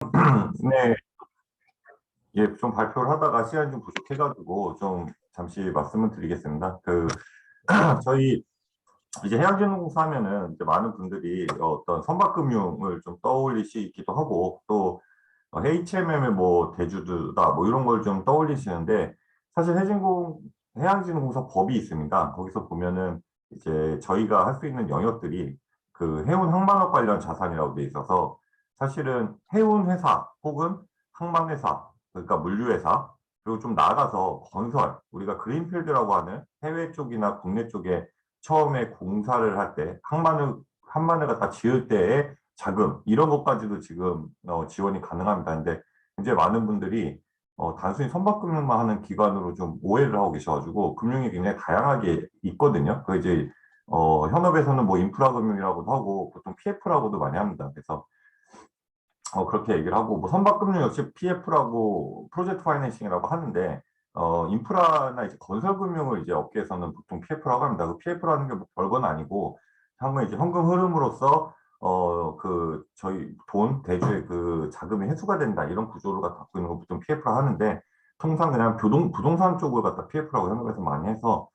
네, 예, 좀 발표를 하다가 시간이 좀 부족해가지고 좀 잠시 말씀을 드리겠습니다. 저희 이제 해양진흥공사 하면은 이제 많은 분들이 어떤 선박금융을 좀 떠올리시기도 하고 또 HMM의 뭐 대주주다 뭐 이런 걸 좀 떠올리시는데 사실 해양진흥공사 법이 있습니다. 거기서 보면은 이제 저희가 할 수 있는 영역들이 그 해운 항만업 관련 자산이라고 돼 있어서 사실은 해운 회사 혹은 항만 회사 그러니까 물류회사 그리고 좀 나아가서 건설 우리가 그린필드라고 하는 해외 쪽이나 국내 쪽에 처음에 공사를 할 때 항만을 갖다 지을 때의 자금 이런 것까지도 지금 지원이 가능합니다. 근데 이제 많은 분들이 단순히 선박금융만 하는 기관으로 좀 오해를 하고 계셔가지고 금융이 굉장히 다양하게 있거든요. 그 이제 현업에서는 뭐 인프라 금융이라고도 하고 보통 PF라고도 많이 합니다. 그래서 그렇게 얘기를 하고 뭐 선박금융 역시 PF라고 프로젝트 파이낸싱이라고 하는데 인프라나 이제 건설금융을 이제 업계에서는 보통 PF라고 합니다. 그 PF라는 게 뭐 별건 아니고 한번 이제 현금 흐름으로써 저희 돈 대주의 그 자금이 회수가 된다 이런 구조를 갖고 있는 거 보통 PF라 하는데 통상 그냥 부동산 쪽을 갖다 PF라고 현업에서 많이 해서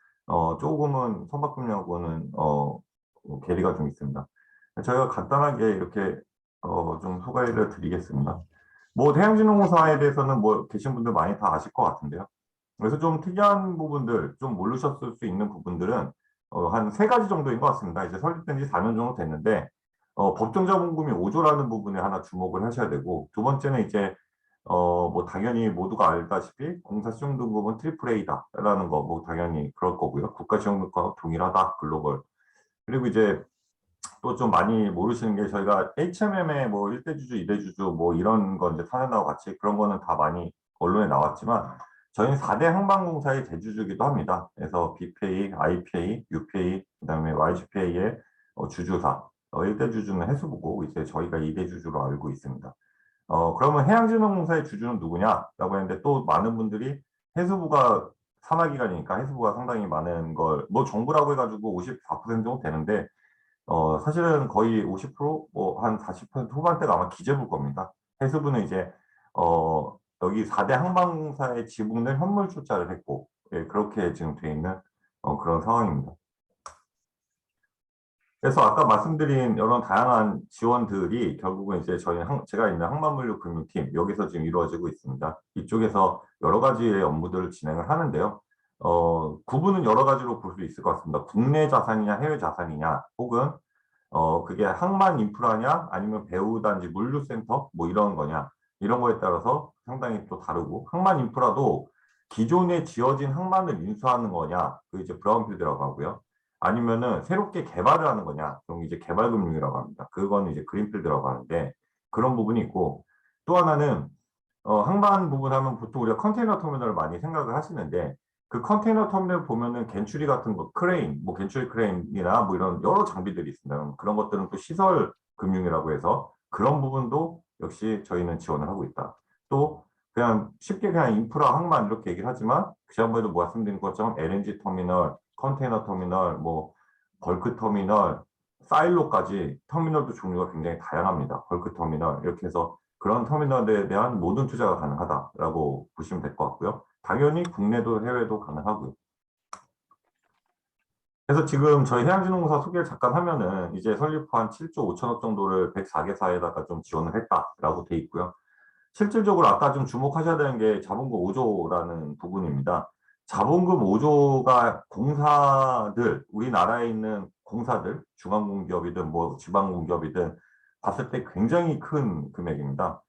조금은 선박금융하고는 괴리가 좀 있습니다. 저희가 간단하게 이렇게 좀 소개를 드리겠습니다. 뭐 해양진흥공사에 대해서는 뭐 계신 분들 많이 다 아실 것 같은데요. 그래서 좀 특이한 부분들, 좀 모르셨을 수 있는 부분들은 한 세 가지 정도인 것 같습니다. 이제 설립된 지 4년 정도 됐는데 법정 자본금이 5조라는 부분에 하나 주목을 하셔야 되고 두 번째는 이제 뭐 당연히 모두가 알다시피 공사 시용 등급은 트리플 A다라는 거 뭐 당연히 그럴 거고요. 국가 시용 등급과 동일하다 글로벌. 그리고 이제 또 좀 많이 모르시는 게 저희가 HMM의 뭐 1대주주, 2대주주 뭐 이런 거 이제 탄핵나와 같이 그런 거는 다 많이 언론에 나왔지만 저희는 4대 항만공사의 대주주기도 합니다. 그래서 BPA, IPA, UPA, 그다음에 YGPA의 주주사. 1대주주는 해수부고 이제 저희가 2대주주로 알고 있습니다. 그러면 해양진흥공사의 주주는 누구냐라고 했는데 또 많은 분들이 해수부가 산하기관이니까 해수부가 상당히 많은 걸, 뭐 정부라고 해가지고 54% 정도 되는데 사실은 거의 50%, 뭐 한 40% 후반대가 아마 기재부일 겁니다. 해수부는 이제, 여기 4대 항만공사의 지분을 현물 출자를 했고, 예, 그렇게 지금 돼 있는 그런 상황입니다. 그래서 아까 말씀드린 이런 다양한 지원들이 결국은 이제 제가 있는 항만물류금융팀, 여기서 지금 이루어지고 있습니다. 이쪽에서 여러 가지의 업무들을 진행을 하는데요. 구분은 여러 가지로 볼 수 있을 것 같습니다. 국내 자산이냐 해외 자산이냐, 혹은 그게 항만 인프라냐, 아니면 배후단지 물류센터, 뭐 이런 거냐, 이런 거에 따라서 상당히 또 다르고, 항만 인프라도 기존에 지어진 항만을 인수하는 거냐, 그 이제 브라운필드라고 하고요. 아니면은 새롭게 개발을 하는 거냐, 그럼 이제 개발금융이라고 합니다. 그거는 이제 그린필드라고 하는데, 그런 부분이 있고, 또 하나는, 항만 부분 하면 보통 우리가 컨테이너 터미널을 많이 생각을 하시는데, 그 컨테이너 터미널 보면은 겐츄리 같은 거, 크레인, 뭐 겐츄리 크레인이나 뭐 이런 여러 장비들이 있습니다. 그런 것들은 또 시설 금융이라고 해서 그런 부분도 역시 저희는 지원을 하고 있다. 또 그냥 쉽게 그냥 인프라 항만 이렇게 얘기를 하지만 지난번에도 말씀드린 것처럼 LNG 터미널, 컨테이너 터미널, 뭐 벌크 터미널, 사일로까지 터미널도 종류가 굉장히 다양합니다. 벌크 터미널 이렇게 해서 그런 터미널에 대한 모든 투자가 가능하다라고 보시면 될 것 같고요. 당연히 국내도 해외도 가능하고요. 그래서 지금 저희 해양진흥공사 소개를 잠깐 하면은 이제 설립한 7조 5천억 정도를 104개사에다가 좀 지원을 했다라고 돼 있고요. 실질적으로 아까 좀 주목하셔야 되는 게 자본금 5조라는 부분입니다. 자본금 5조가 공사들, 우리나라에 있는 공사들, 중앙공기업이든 뭐 지방공기업이든 봤을 때 굉장히 큰 금액입니다.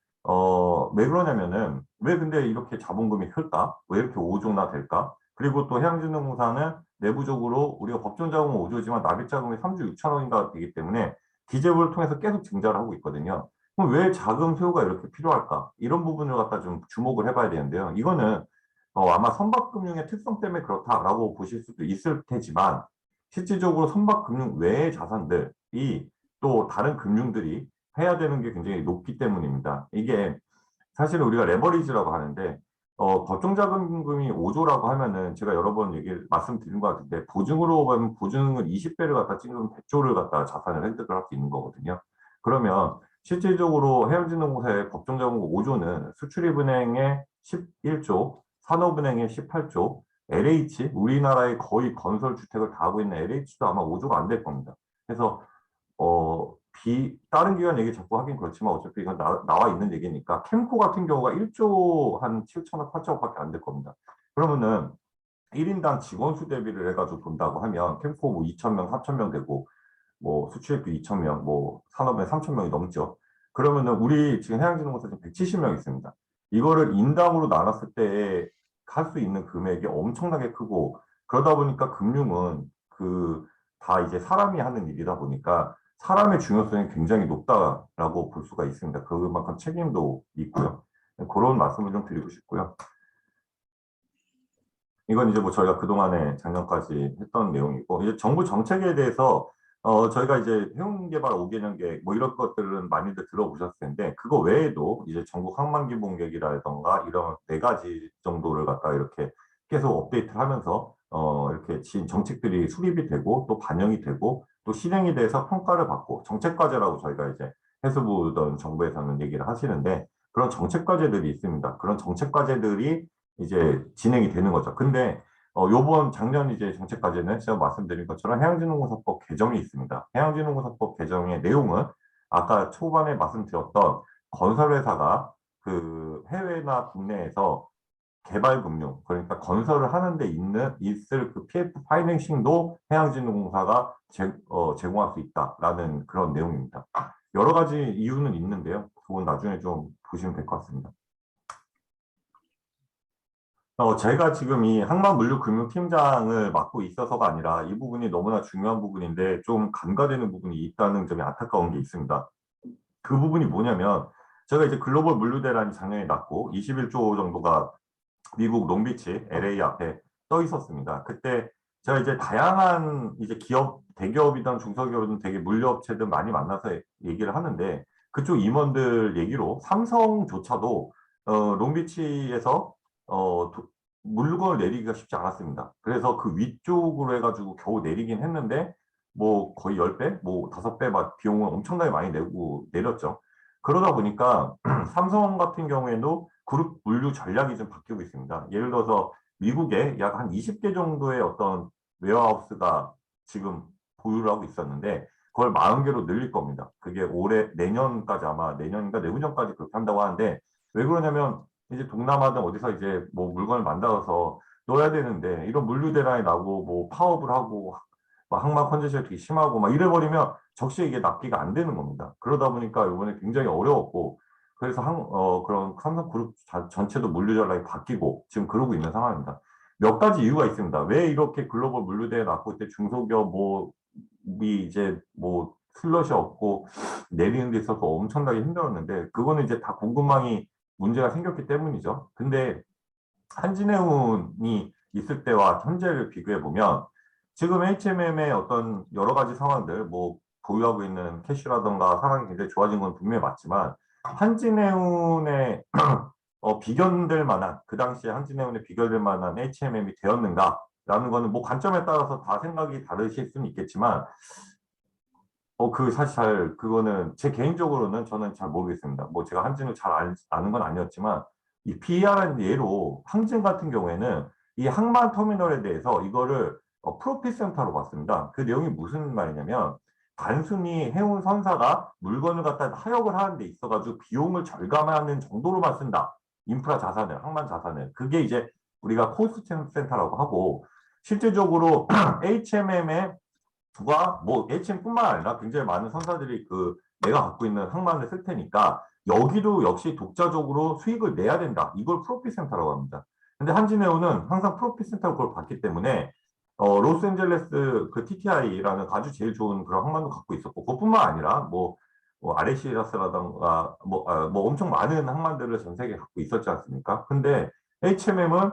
왜 그러냐면은, 왜 근데 이렇게 자본금이 클까? 왜 이렇게 5조나 될까? 그리고 또 해양진흥공사는 내부적으로 우리가 법정자금은 5조지만 납입자금이 3조 6천억인가 되기 때문에 기재부를 통해서 계속 증자를 하고 있거든요. 그럼 왜 자금 수요가 이렇게 필요할까? 이런 부분을 갖다 좀 주목을 해봐야 되는데요. 이거는 아마 선박금융의 특성 때문에 그렇다라고 보실 수도 있을 테지만 실질적으로 선박금융 외의 자산들이 또 다른 금융들이 해야 되는 게 굉장히 높기 때문입니다. 이게 사실 우리가 레버리지라고 하는데 법정자금금이 5조라고 하면은 제가 여러 번 말씀드린 것 같은데 보증으로 보면 보증을 20배를 갖다 찍으면 100조를 갖다 자산을 획득을 할 수 있는 거거든요. 그러면 실질적으로 해양진흥공사의 법정자본 5조는 수출입은행의 11조, 산업은행의 18조, LH, 우리나라의 거의 건설주택을 다 하고 있는 LH도 아마 5조가 안 될 겁니다. 그래서 다른 기관 얘기 자꾸 하긴 그렇지만 어차피 이건 나와 있는 얘기니까 캠코 같은 경우가 1조 한 7천억, 8천억밖에 안 될 겁니다. 그러면은 1인당 직원 수 대비를 해가지고 본다고 하면 캠코 뭐 2,000명, 4,000명 되고 뭐 수출입도 2,000명, 뭐 산업에 3,000명이 넘죠. 그러면은 우리 지금 해양진흥공사 지금 170명 있습니다. 이거를 인당으로 나눴을 때 할 수 있는 금액이 엄청나게 크고 그러다 보니까 금융은 다 이제 사람이 하는 일이다 보니까 사람의 중요성이 굉장히 높다라고 볼 수가 있습니다. 그만큼 책임도 있고요. 그런 말씀을 좀 드리고 싶고요. 이건 이제 뭐 저희가 그동안에 작년까지 했던 내용이고, 이제 정부 정책에 대해서, 저희가 이제 해운개발 5개년 계획, 뭐 이런 것들은 많이들 들어보셨을 텐데, 그거 외에도 이제 전국 항만기본 계획이라던가 이런 4가지 정도를 갖다 이렇게 계속 업데이트를 하면서, 이렇게 정책들이 수립이 되고, 또 반영이 되고, 또 실행에 대해서 평가를 받고, 정책과제라고 저희가 이제 해수부든 정부에서는 얘기를 하시는데, 그런 정책과제들이 있습니다. 그런 정책과제들이 이제 진행이 되는 거죠. 근데 요번 작년 이제 정책 과제는 제가 말씀드린 것처럼 해양진흥공사법 개정이 있습니다. 해양진흥공사법 개정의 내용은 아까 초반에 말씀드렸던 건설회사가 그 해외나 국내에서 개발금융, 그러니까 건설을 하는데 있을 그 PF 파이낸싱도 해양진흥공사가 제공할 수 있다라는 그런 내용입니다. 여러 가지 이유는 있는데요. 그건 나중에 좀 보시면 될 것 같습니다. 제가 지금 이 항만물류금융팀장을 맡고 있어서가 아니라 이 부분이 너무나 중요한 부분인데 좀 간과되는 부분이 있다는 점이 안타까운 게 있습니다. 그 부분이 뭐냐면 제가 이제 글로벌 물류대란이 작년에 났고 21조 정도가 미국 롱비치 LA 앞에 떠 있었습니다. 그때 제가 이제 다양한 이제 대기업이든 중소기업이든 되게 물류업체들 많이 만나서 얘기를 하는데 그쪽 임원들 얘기로 삼성조차도 롱비치에서 물건을 내리기가 쉽지 않았습니다. 그래서 그 위쪽으로 해가지고 겨우 내리긴 했는데 뭐 거의 10배, 뭐 5배 막 비용을 엄청나게 많이 내고 내렸죠. 그러다 보니까 삼성 같은 경우에도 그룹 물류 전략이 좀 바뀌고 있습니다. 예를 들어서 미국에 약 한 20개 정도의 어떤 웨어하우스가 지금 보유를 하고 있었는데 그걸 40개로 늘릴 겁니다. 그게 내년까지 아마 내년인가 내후년까지 그렇게 한다고 하는데 왜 그러냐면 이제 동남아든 어디서 이제 뭐 물건을 만들어서 넣어야 되는데 이런 물류 대란이 나고 뭐 파업을 하고 막 항만 컨디션이 되게 심하고 막 이래버리면 적시에 이게 납기가 안 되는 겁니다. 그러다 보니까 이번에 굉장히 어려웠고 그래서 그런 삼성그룹 전체도 물류 전략이 바뀌고 지금 그러고 있는 상황입니다. 몇 가지 이유가 있습니다. 왜 이렇게 글로벌 물류대에 났고 그때 중소기업 이 이제 뭐 슬롯이 없고 내리는 데 있어서 엄청나게 힘들었는데 그거는 이제 다 공급망이 문제가 생겼기 때문이죠. 근데 한진해운이 있을 때와 현재를 비교해 보면 지금 HMM의 어떤 여러 가지 상황들, 뭐 보유하고 있는 캐시라던가 상황이 굉장히 좋아진 건 분명히 맞지만 한진해운의 비견될 만한 그 당시에 한진해운에 비견될 만한 HMM이 되었는가라는 거는 뭐 관점에 따라서 다 생각이 다르실 수는 있겠지만 사실 그거는 제 개인적으로는 저는 잘 모르겠습니다. 뭐 제가 한진을 잘 아는 건 아니었지만 이 PR한 예로 항진 같은 경우에는 이 항만 터미널에 대해서 이거를 프로핏 센터로 봤습니다. 그 내용이 무슨 말이냐면 단순히 해운 선사가 물건을 갖다 하역을 하는 데 있어가지고 비용을 절감하는 정도로만 쓴다. 인프라 자산을, 항만 자산을. 그게 이제 우리가 코스트 센터라고 하고 실질적으로 HMM의 뭐 HM뿐만 아니라 굉장히 많은 선사들이 내가 갖고 있는 항만을 쓸 테니까 여기도 역시 독자적으로 수익을 내야 된다. 이걸 프로핏 센터라고 합니다. 근데 한진해운은 항상 프로핏 센터로 그걸 봤기 때문에 로스앤젤레스 그 TTI라는 아주 제일 좋은 그런 항만도 갖고 있었고 그것뿐만 아니라 뭐 아레시라스라던가 뭐 엄청 많은 항만들을 전 세계에 갖고 있었지 않습니까? 근데 HMM은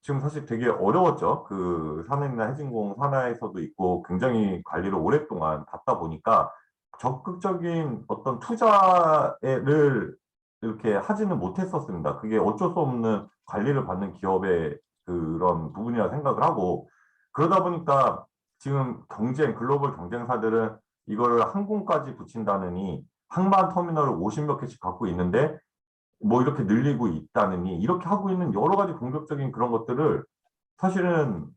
지금 사실 되게 어려웠죠. 그 산업이나 해진공 산하에서도 있고 굉장히 관리를 오랫동안 받다 보니까 적극적인 어떤 투자를 이렇게 하지는 못했었습니다. 그게 어쩔 수 없는 관리를 받는 기업의 그런 부분이라 생각을 하고 그러다 보니까 지금 글로벌 경쟁사들은 이거를 항공까지 붙인다느니 항만 터미널을 50몇 개씩 갖고 있는데 뭐 이렇게 늘리고 있다느니 이렇게 하고 있는 여러 가지 공격적인 그런 것들을 사실은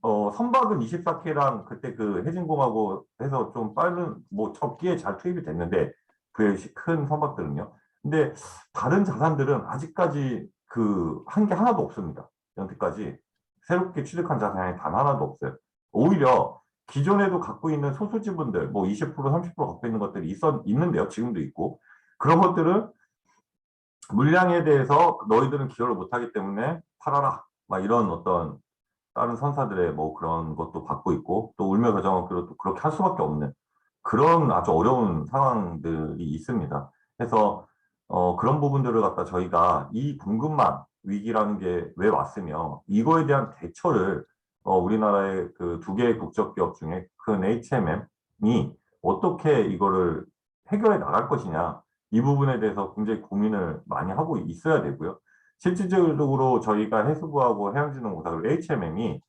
선박은 24K랑 그때 그 해진공하고 해서 좀 빠른 뭐 적기에 잘 투입이 됐는데 그 큰 선박들은요. 근데 다른 자산들은 아직까지 그 한 게 하나도 없습니다. 여태까지 새롭게 취득한 자산이 단 하나도 없어요. 오히려 기존에도 갖고 있는 소수 지분들 뭐 20% 30% 갖고 있는 것들이 있는데요. 지금도 있고 그런 것들은 물량에 대해서 너희들은 기여를 못하기 때문에 팔아라. 막 이런 어떤 다른 선사들의 뭐 그런 것도 받고 있고 또 울며 겨자 먹기로 또 그렇게 할 수밖에 없는 그런 아주 어려운 상황들이 있습니다. 그래서 그런 부분들을 갖다 저희가 이 공급망 위기라는 게 왜 왔으며 이거에 대한 대처를 우리나라의 그 두 개의 국적기업 중에 큰 HMM이 어떻게 이거를 해결해 나갈 것이냐 이 부분에 대해서 굉장히 고민을 많이 하고 있어야 되고요. 실질적으로 저희가 해수부하고 해양진흥공사 그리고 HMM이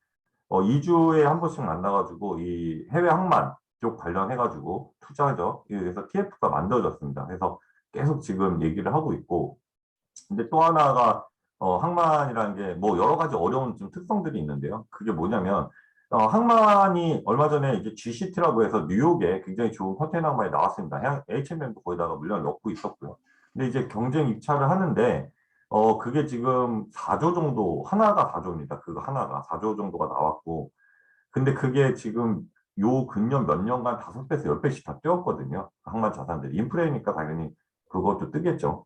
2주에 한 번씩 만나가지고 이 해외 항만 쪽 관련해가지고 투자죠. 그래서 TF가 만들어졌습니다. 그래서 계속 지금 얘기를 하고 있고, 근데 또 하나가 항만이라는 게 뭐 여러 가지 어려운 좀 특성들이 있는데요. 그게 뭐냐면 항만이 얼마 전에 이제 GCT라고 해서 뉴욕에 굉장히 좋은 컨테이너 항만이 나왔습니다. HMM도 거기다가 물량을 넣고 있었고요. 근데 이제 경쟁 입찰을 하는데 그게 지금 4조 정도 하나가 4조입니다. 그거 하나가 4조 정도가 나왔고 근데 그게 지금 요 근년 몇 년간 5배에서 10배씩 다 뛰었거든요. 항만 자산들이. 인플레니까 당연히 그것도 뜨겠죠.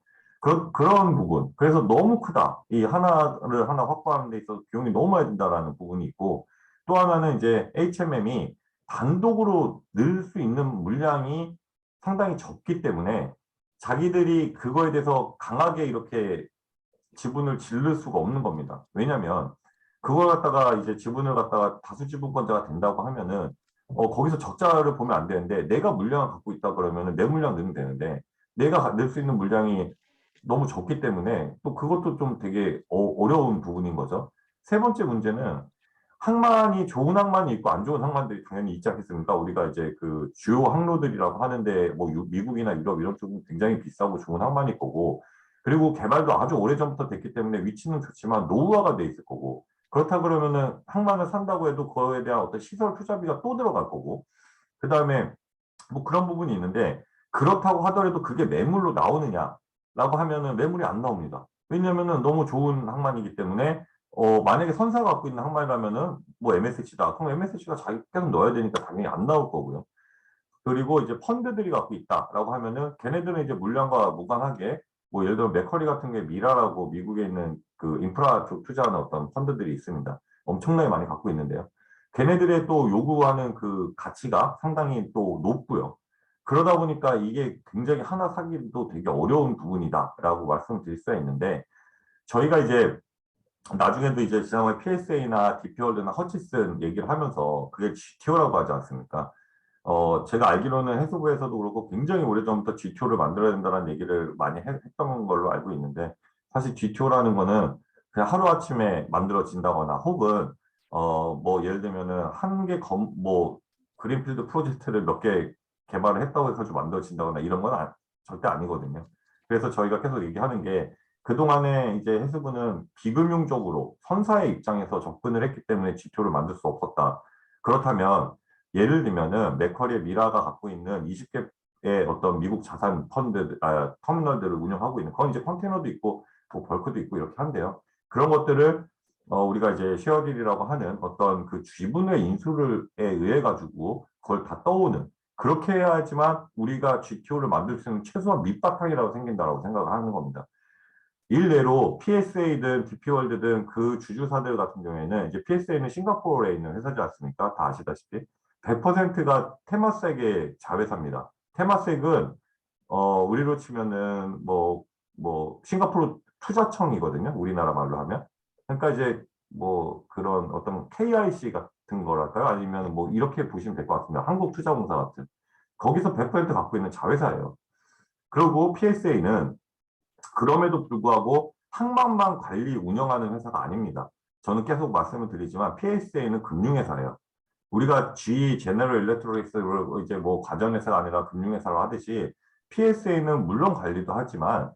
그런 부분. 그래서 너무 크다. 이 하나를 하나 확보하는 데 있어서 비용이 너무 많이 든다라는 부분이 있고 또 하나는 이제 HMM이 단독으로 늘 수 있는 물량이 상당히 적기 때문에 자기들이 그거에 대해서 강하게 이렇게 지분을 질를 수가 없는 겁니다. 왜냐하면 그걸 갖다가 이제 지분을 갖다가 다수 지분권자가 된다고 하면은 거기서 적자를 보면 안 되는데 내가 물량을 갖고 있다 그러면은 내 물량 넣으면 되는데 내가 낼 수 있는 물량이 너무 적기 때문에 또 그것도 좀 되게 어려운 부분인 거죠. 세 번째 문제는 항만이 좋은 항만이 있고 안 좋은 항만들이 당연히 있지 않겠습니까? 우리가 이제 그 주요 항로들이라고 하는데 뭐 미국이나 유럽 이런 쪽은 굉장히 비싸고 좋은 항만일 거고 그리고 개발도 아주 오래전부터 됐기 때문에 위치는 좋지만 노후화가 돼 있을 거고 그렇다 그러면은 항만을 산다고 해도 그거에 대한 어떤 시설 투자비가 또 들어갈 거고 그다음에 뭐 그런 부분이 있는데 그렇다고 하더라도 그게 매물로 나오느냐라고 하면은 매물이 안 나옵니다. 왜냐면은 너무 좋은 항만이기 때문에 만약에 선사가 갖고 있는 항만이라면은 뭐 MSC다. 그럼 MSC가 자기 계속 넣어야 되니까 당연히 안 나올 거고요. 그리고 이제 펀드들이 갖고 있다라고 하면은 걔네들은 이제 물량과 무관하게 뭐 예를 들어 맥커리 같은 게 미라라고 미국에 있는 그 인프라 쪽 투자하는 어떤 펀드들이 있습니다. 엄청나게 많이 갖고 있는데요. 걔네들의 또 요구하는 그 가치가 상당히 또 높고요. 그러다 보니까 이게 굉장히 하나 사기도 되게 어려운 부분이다라고 말씀드릴 수가 있는데 저희가 이제 나중에도 이제 지난번에 PSA나 DP월드나 허치슨 얘기를 하면서 그게 GTO라고 하지 않습니까? 제가 알기로는 해수부에서도 그렇고 굉장히 오래전부터 GTO를 만들어야 된다는 얘기를 많이 했던 걸로 알고 있는데 사실 GTO라는 거는 그냥 하루아침에 만들어진다거나 혹은 뭐 예를 들면은 한 개 뭐 그린필드 프로젝트를 몇 개 개발을 했다고 해서 좀 만들어진다거나 이런 건 절대 아니거든요. 그래서 저희가 계속 얘기하는 게 그동안에 이제 해수부는 비금융적으로 선사의 입장에서 접근을 했기 때문에 GTO를 만들 수 없었다. 그렇다면 예를 들면은 맥커리의 미라가 갖고 있는 20개의 어떤 미국 자산 터미널들을 운영하고 있는 그건 이제 컨테이너도 있고 뭐 벌크도 있고 이렇게 한데요. 그런 것들을 우리가 이제 쉐어딜이라고 하는 어떤 그 지분의 인수를 의해 가지고 그걸 다 떠오는 그렇게 해야지만 우리가 GTO를 만들 수 있는 최소한 밑바탕이라고 생긴다라고 생각을 하는 겁니다. 일례로 PSA든 DP월드든 그 주주사들 같은 경우에는 이제 PSA는 싱가포르에 있는 회사지 않습니까? 다 아시다시피 100%가 테마섹의 자회사입니다. 테마섹은 우리로 치면은 뭐 싱가포르 투자청이거든요. 우리나라 말로 하면. 그러니까 이제 뭐 그런 어떤 KIC 같은 거랄까요? 아니면 뭐 이렇게 보시면 될 것 같습니다. 한국투자공사 같은. 거기서 100% 갖고 있는 자회사예요. 그리고 PSA는 그럼에도 불구하고 항만만 관리 운영하는 회사가 아닙니다. 저는 계속 말씀을 드리지만 PSA는 금융회사예요. 우리가 G 제너럴 일렉트로닉스를 이제 뭐 가전회사가 아니라 금융회사로 하듯이 PSA는 물론 관리도 하지만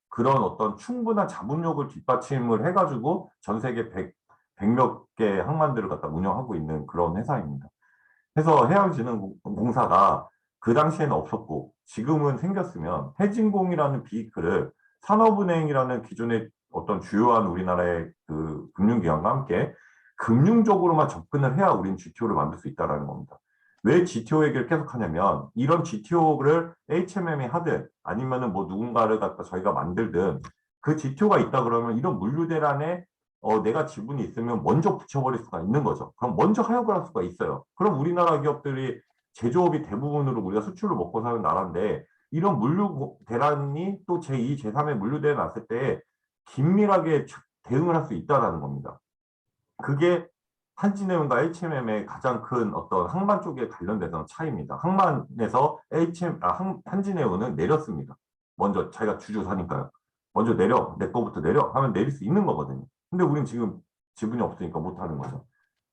그런 어떤 충분한 자본력을 뒷받침을 해가지고 전 세계 100몇 개 항만들을 갖다 운영하고 있는 그런 회사입니다. 그래서 해양진흥공사가 그 당시에는 없었고 지금은 생겼으면 해진공이라는 비클을 산업은행이라는 기존의 어떤 주요한 우리나라의 그 금융기관과 함께 금융적으로만 접근을 해야 우리는 GTO를 만들 수 있다는 겁니다. 왜 GTO 얘기를 계속 하냐면 이런 GTO를 HMM이 하든 아니면은 뭐 누군가를 갖다 저희가 만들든 그 GTO가 있다 그러면 이런 물류대란에 내가 지분이 있으면 먼저 붙여버릴 수가 있는 거죠. 그럼 먼저 하역을 할 수가 있어요. 그럼 우리나라 기업들이 제조업이 대부분으로 우리가 수출을 먹고 사는 나라인데 이런 물류 대란이 또 제2, 제3의 물류 대란 났을 때 긴밀하게 대응을 할 수 있다는 겁니다. 그게 한진해운과 HMM의 가장 큰 어떤 항만 쪽에 관련돼서 차이입니다. 항만에서 한진해운은 내렸습니다. 먼저 자기가 주주사니까요. 먼저 내려, 내 거부터 내려 하면 내릴 수 있는 거거든요. 근데 우린 지금 지분이 없으니까 못하는 거죠.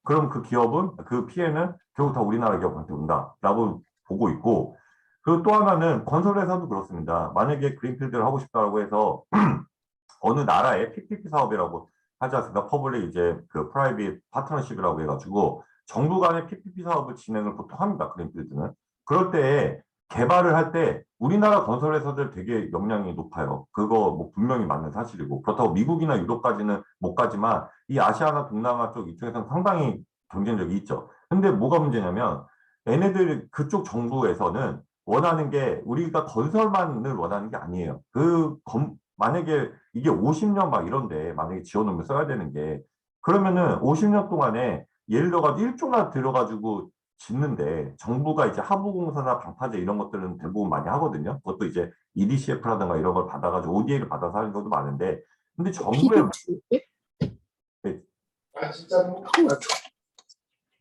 그럼 그 기업은, 그 피해는 결국 다 우리나라 기업한테 온다라고 보고 있고, 그리고 또 하나는 건설회사도 그렇습니다. 만약에 그린필드를 하고 싶다고 해서 어느 나라의 PPP 사업이라고 하지 않습니까? 퍼블릭 이제 그 프라이빗 파트너십이라고 해가지고 정부 간의 PPP 사업을 진행을 보통 합니다. 그린필드는. 그럴 때 개발을 할 때 우리나라 건설회사들 되게 역량이 높아요. 그거 뭐 분명히 맞는 사실이고 그렇다고 미국이나 유럽까지는 못 가지만 이 아시아나 동남아 쪽 이쪽에서는 상당히 경쟁력이 있죠. 근데 뭐가 문제냐면 얘네들 그쪽 정부에서는 원하는 게 우리가 건설만을 원하는 게 아니에요. 만약에 이게 50년 막 이런데 만약에 지원금을 써야 되는 게 그러면은 50년 동안에 예를 들어가지고 1조나 들어가지고 짓는데 정부가 이제 하부공사나 방파제 이런 것들은 대부분 많이 하거든요. 그것도 이제 EDCF라든가 이런 걸 받아가지고 ODA를 받아서 하는 것도 많은데 근데 정부의 네,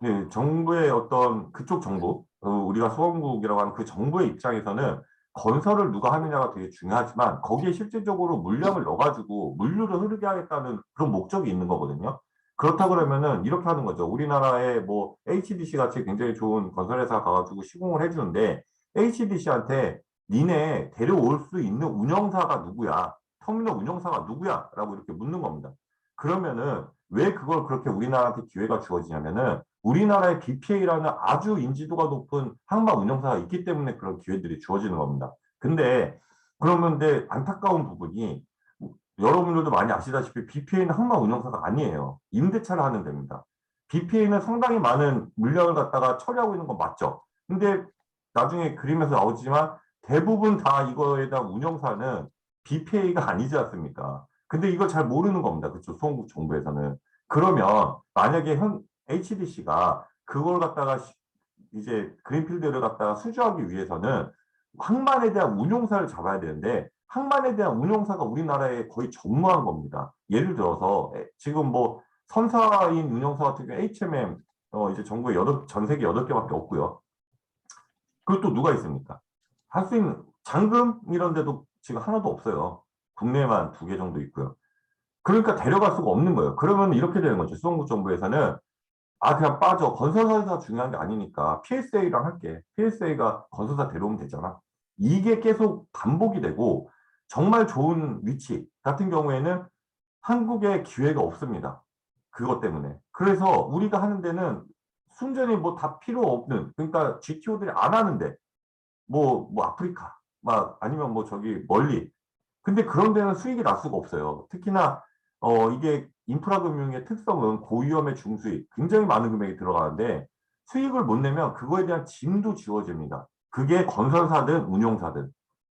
네, 정부의 어떤 그쪽 정부 우리가 수원국이라고 하는 그 정부의 입장에서는 건설을 누가 하느냐가 되게 중요하지만 거기에 실질적으로 물량을 넣어가지고 물류를 흐르게 하겠다는 그런 목적이 있는 거거든요. 그렇다 그러면은 이렇게 하는 거죠. 우리나라에 뭐 HDC 같이 굉장히 좋은 건설회사 가가지고 시공을 해주는데 HDC한테 니네 데려올 수 있는 운영사가 누구야? 터미널 운영사가 누구야? 라고 이렇게 묻는 겁니다. 그러면은 왜 그걸 그렇게 우리나라한테 기회가 주어지냐면은 우리나라의 BPA라는 아주 인지도가 높은 항만 운영사가 있기 때문에 그런 기회들이 주어지는 겁니다. 근데 그러는데 안타까운 부분이 여러분들도 많이 아시다시피 BPA는 항만 운영사가 아니에요. 임대차를 하는 데입니다. BPA는 상당히 많은 물량을 갖다가 처리하고 있는 건 맞죠. 근데 나중에 그림에서 나오지만 대부분 다 이거에 대한 운영사는 BPA가 아니지 않습니까? 근데 이걸 잘 모르는 겁니다. 그쵸? 수원국 정부에서는. 그러면 만약에 HDC가 그걸 갖다가 이제 그린필드를 갖다가 수주하기 위해서는 항만에 대한 운용사를 잡아야 되는데 항만에 대한 운용사가 우리나라에 거의 전무한 겁니다. 예를 들어서 지금 뭐 선사인 운용사 같은 경우 HMM 이제 전국에 전 세계 8개밖에 없고요. 그리고 또 누가 있습니까? 할 수 있는 장금 이런 데도 지금 하나도 없어요. 국내에만 2개 정도 있고요. 그러니까 데려갈 수가 없는 거예요. 그러면 이렇게 되는 거죠. 수원구 정부에서는 그냥 빠져. 건설사가 중요한 게 아니니까 PSA랑 할게. PSA가 건설사 데려오면 되잖아. 이게 계속 반복이 되고 정말 좋은 위치 같은 경우에는 한국에 기회가 없습니다. 그것 때문에. 그래서 우리가 하는 데는 순전히 뭐 다 필요 없는, 그러니까 GTO들이 안 하는데, 뭐 아프리카, 막 아니면 뭐 저기 멀리. 근데 그런 데는 수익이 날 수가 없어요. 특히나 이게 인프라 금융의 특성은 고위험의 중수익, 굉장히 많은 금액이 들어가는데 수익을 못 내면 그거에 대한 짐도 지워집니다. 그게 건설사든 운용사든.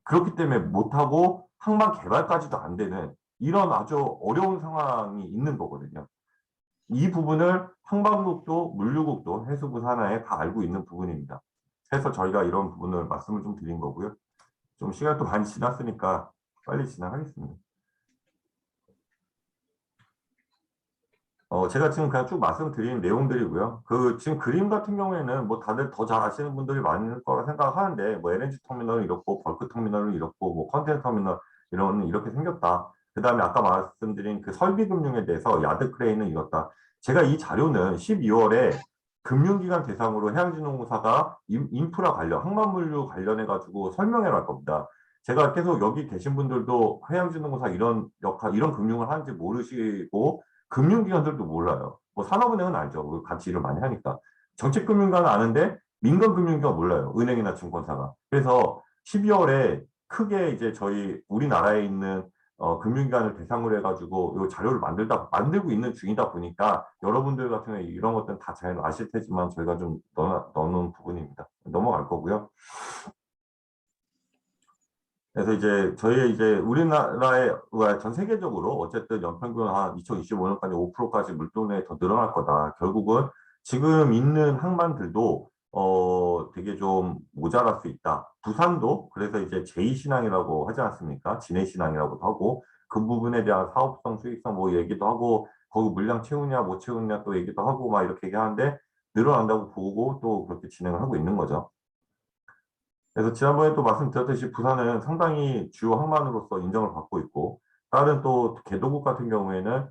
그렇기 때문에 못하고 항만 개발까지도 안 되는 이런 아주 어려운 상황이 있는 거거든요. 이 부분을 항만국도 물류국도 해수부 산하에 다 알고 있는 부분입니다. 그래서 저희가 이런 부분을 말씀을 좀 드린 거고요. 좀 시간도 많이 지났으니까 빨리 진행하겠습니다. 제가 지금 그냥 쭉 말씀드린 내용들이고요. 지금 그림 같은 경우에는 뭐 다들 더 잘 아시는 분들이 많을 거라 생각하는데, 뭐 LNG 터미널은 이렇고, 벌크 터미널은 이렇고, 뭐 컨테이너 터미널 이렇게 생겼다. 그 다음에 아까 말씀드린 그 설비 금융에 대해서 야드 크레인은 이렇다. 제가 이 자료는 12월에 금융기관 대상으로 해양진흥공사가 인프라 관련, 항만물류 관련해가지고 설명회를 할 겁니다. 제가 계속 여기 계신 분들도 해양진흥공사 이런 역할, 이런 금융을 하는지 모르시고, 금융기관들도 몰라요. 뭐 산업은행은 알죠. 우리 같이 일을 많이 하니까. 정책금융기관은 아는데, 민간금융기관 몰라요. 은행이나 증권사가. 그래서 12월에 크게 이제 저희 우리나라에 있는 금융기관을 대상으로 해가지고 이 자료를 만들고 있는 중이다 보니까 여러분들 같은 경우에 이런 것들은 다 잘 아실 테지만 저희가 좀 넣어놓은 부분입니다. 넘어갈 거고요. 그래서 이제 저희 이제 우리나라의 전 세계적으로 어쨌든 연평균 한 2025년까지 5%까지 물동량이 더 늘어날 거다. 결국은 지금 있는 항만들도 되게 좀 모자랄 수 있다. 부산도 그래서 이제 제2신항이라고 하지 않습니까? 진해신항이라고도 하고 그 부분에 대한 사업성, 수익성 뭐 얘기도 하고 거기 물량 채우냐 못 채우냐 또 얘기도 하고 막 이렇게 얘기하는데 늘어난다고 보고 또 그렇게 진행을 하고 있는 거죠. 그래서 지난번에 또 말씀드렸듯이 부산은 상당히 주요 항만으로서 인정을 받고 있고 다른 또 개도국 같은 경우에는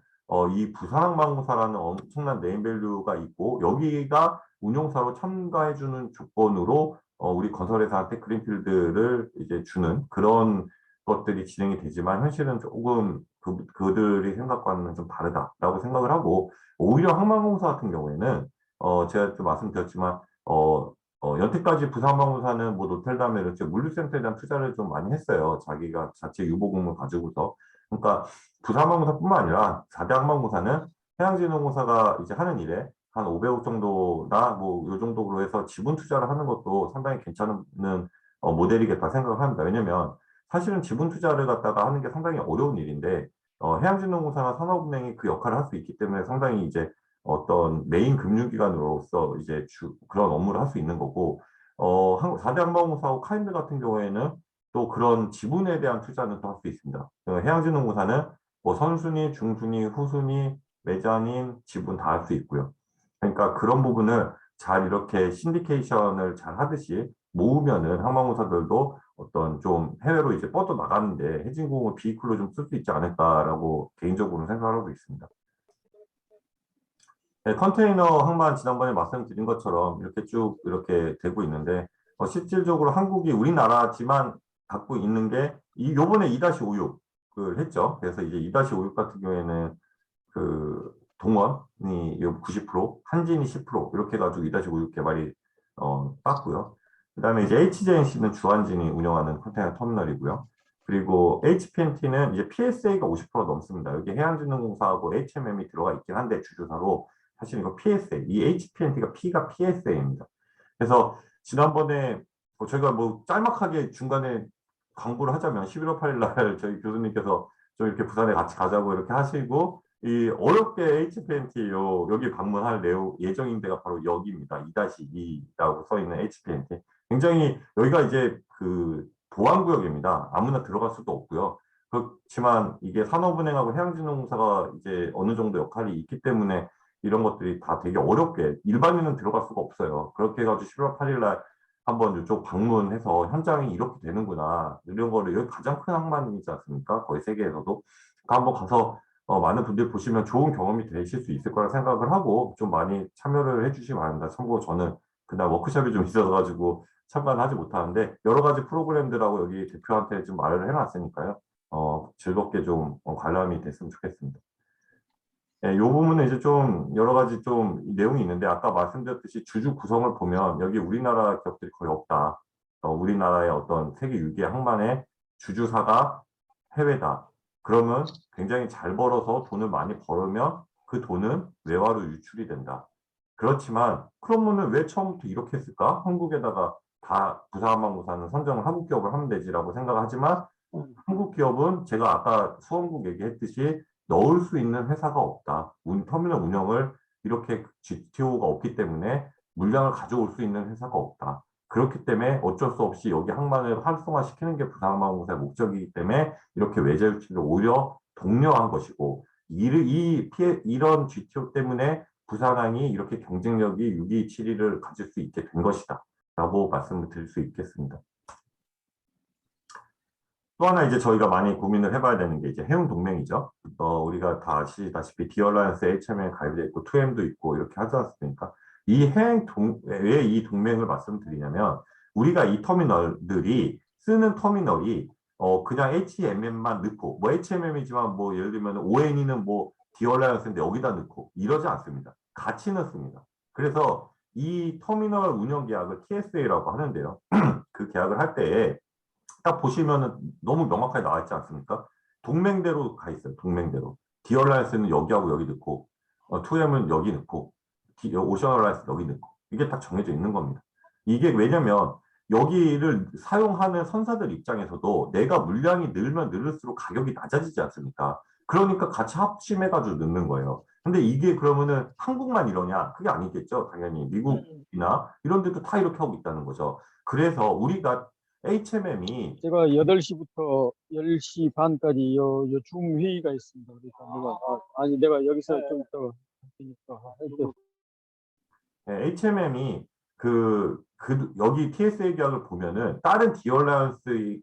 이 부산항만공사라는 엄청난 네임밸류가 있고 여기가 운용사로 참가해주는 조건으로 우리 건설회사한테 그린필드를 이제 주는 그런 것들이 진행이 되지만 현실은 조금 그들이 생각과는 좀 다르다라고 생각을 하고 오히려 항만공사 같은 경우에는 제가 또 말씀드렸지만 여태까지 부산항공사는 뭐 노텔담에 이렇게 물류센터에 대한 투자를 좀 많이 했어요. 자기가 자체 유보금을 가지고서. 그러니까 부산항공사뿐만 아니라 4대 항만공사는 해양진흥공사가 이제 하는 일에 한 500억 정도나 뭐 요 정도로 해서 지분 투자를 하는 것도 상당히 괜찮은 모델이겠다 생각을 합니다. 왜냐면 사실은 지분 투자를 갖다가 하는 게 상당히 어려운 일인데 해양진흥공사나 산업은행이 그 역할을 할 수 있기 때문에 상당히 이제 어떤 메인 금융기관으로서 이제 그런 업무를 할 수 있는 거고, 4대 항공사하고 카인드 같은 경우에는 또 그런 지분에 대한 투자는 또 할 수 있습니다. 해양진흥공사는 뭐 선순위, 중순위, 후순위, 메자닌, 지분 다 할 수 있고요. 그러니까 그런 부분을 잘 이렇게 신디케이션을 잘 하듯이 모으면은 항공사들도 어떤 좀 해외로 이제 뻗어 나가는데 해진공을 비이클로 좀 쓸 수 있지 않을까라고 개인적으로 생각하고 있습니다. 네, 컨테이너 항만 지난번에 말씀드린 것처럼 이렇게 쭉 이렇게 되고 있는데 실질적으로 한국이 우리나라지만 갖고 있는 게 요번에 2-56을 했죠. 그래서 이제 2-56 같은 경우에는 그 동원이 90%, 한진이 10% 이렇게 해가지고 2-56 개발이 땄고요. 그다음에 이제 HJNC는 주한진이 운영하는 컨테이너 터미널이고요. 그리고 HPNT는 이제 PSA가 50% 넘습니다. 여기 해양진흥공사하고 HMM이 들어가 있긴 한데 주주사로 사실 이거 PSA, 이 HPNT가 P가 PSA입니다. 그래서 지난번에 저희가 뭐 짤막하게 중간에 광고를 하자면 11월 8일 날 저희 교수님께서 좀 이렇게 부산에 같이 가자고 이렇게 하시고 이 어렵게 HPNT 여기 방문할 예정인 데가 바로 여기입니다. 2-2라고 써 있는 HPNT. 굉장히 여기가 이제 그 보안구역입니다. 아무나 들어갈 수도 없고요. 그렇지만 이게 산업은행하고 해양진흥공사가 이제 어느 정도 역할이 있기 때문에 이런 것들이 다 되게 어렵게 일반인은 들어갈 수가 없어요. 그렇게 해가지고 11월 8일 날 한번 이쪽 방문해서 현장이 이렇게 되는구나 이런 거를 여기 가장 큰 항만이지 않습니까? 거의 세계에서도 그러니까 한번 가서 많은 분들이 보시면 좋은 경험이 되실 수 있을 거라 생각을 하고 좀 많이 참여를 해주시기 바랍니다. 참고로 저는 그날 워크숍이 좀 있어가지고 참가는 하지 못하는데 여러 가지 프로그램들하고 여기 대표한테 좀 말을 해놨으니까요. 즐겁게 좀 관람이 됐으면 좋겠습니다. 네, 이 부분은 이제 좀 여러 가지 좀 내용이 있는데 아까 말씀드렸듯이 주주 구성을 보면 여기 우리나라 기업들이 거의 없다. 우리나라의 어떤 세계 6위 항만의 주주사가 해외다. 그러면 굉장히 잘 벌어서 돈을 많이 벌으면 그 돈은 외화로 유출이 된다. 그렇지만 그러면은 왜 처음부터 이렇게 했을까? 한국에다가 다 부산항공사는 선정을 한국 기업을 하면 되지라고 생각하지만 한국 기업은 제가 아까 수원국 얘기했듯이 넣을 수 있는 회사가 없다. 터미널 운영을 이렇게 GTO가 없기 때문에 물량을 가져올 수 있는 회사가 없다. 그렇기 때문에 어쩔 수 없이 여기 항만을 활성화시키는 게 부산항공사의 목적이기 때문에 이렇게 외자 유치를 오히려 독려한 것이고 이런 GTO 때문에 부산항이 이렇게 경쟁력이 6위, 7위를 가질 수 있게 된 것이다. 라고 말씀을 드릴 수 있겠습니다. 또 하나 이제 저희가 많이 고민을 해봐야 되는 게 이제 해운 동맹이죠. 우리가 다 아시다시피 디얼라이언스 HM에 가입돼 있고 2M도 있고 이렇게 하지 않습니까? 왜 이 동맹을 말씀드리냐면 우리가 이 터미널들이 쓰는 터미널이 그냥 HMM만 넣고 뭐 HMM이지만 뭐 예를 들면 ONE는 뭐 디얼라이언스인데 여기다 넣고 이러지 않습니다. 같이 넣습니다. 그래서 이 터미널 운영 계약을 TSA라고 하는데요. 그 계약을 할 때에 딱 보시면은 너무 명확하게 나와 있지 않습니까? 동맹대로 가 있어요. 동맹대로. 디얼라이언스는 여기하고 여기 넣고 2M은 여기 넣고 오션얼라이언스 여기 넣고 이게 딱 정해져 있는 겁니다. 이게 왜냐면 여기를 사용하는 선사들 입장에서도 내가 물량이 늘면 늘을수록 가격이 낮아지지 않습니까? 그러니까 같이 합심해가지고 넣는 거예요. 근데 이게 그러면은 한국만 이러냐? 그게 아니겠죠. 당연히 미국이나 이런 데도 다 이렇게 하고 있다는 거죠. 그래서 우리가 HMM이 제가 8시부터 10시 반까지 요 줌회의가 있습니다. 그러니까 내가 여기서 좀 이따가 할게요. HMM이 여기 TSA 계약을 보면은 다른 디얼라이언스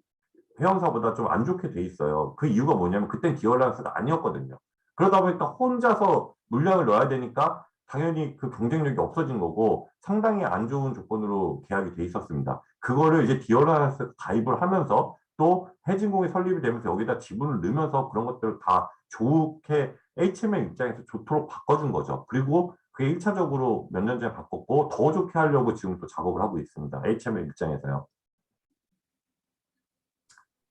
회원사보다 좀 안 좋게 돼 있어요. 그 이유가 뭐냐면 그땐 디얼라이언스가 아니었거든요. 그러다 보니까 혼자서 물량을 넣어야 되니까 당연히 그 경쟁력이 없어진 거고 상당히 안 좋은 조건으로 계약이 돼 있었습니다. 그거를 이제 디얼라이언스 가입을 하면서 또 해진공이 설립이 되면서 여기다 지분을 넣으면서 그런 것들을 다 좋게 HMM 입장에서 좋도록 바꿔준 거죠. 그리고 그게 1차적으로 몇 년 전에 바꿨고 더 좋게 하려고 지금 또 작업을 하고 있습니다. HMM 입장에서요.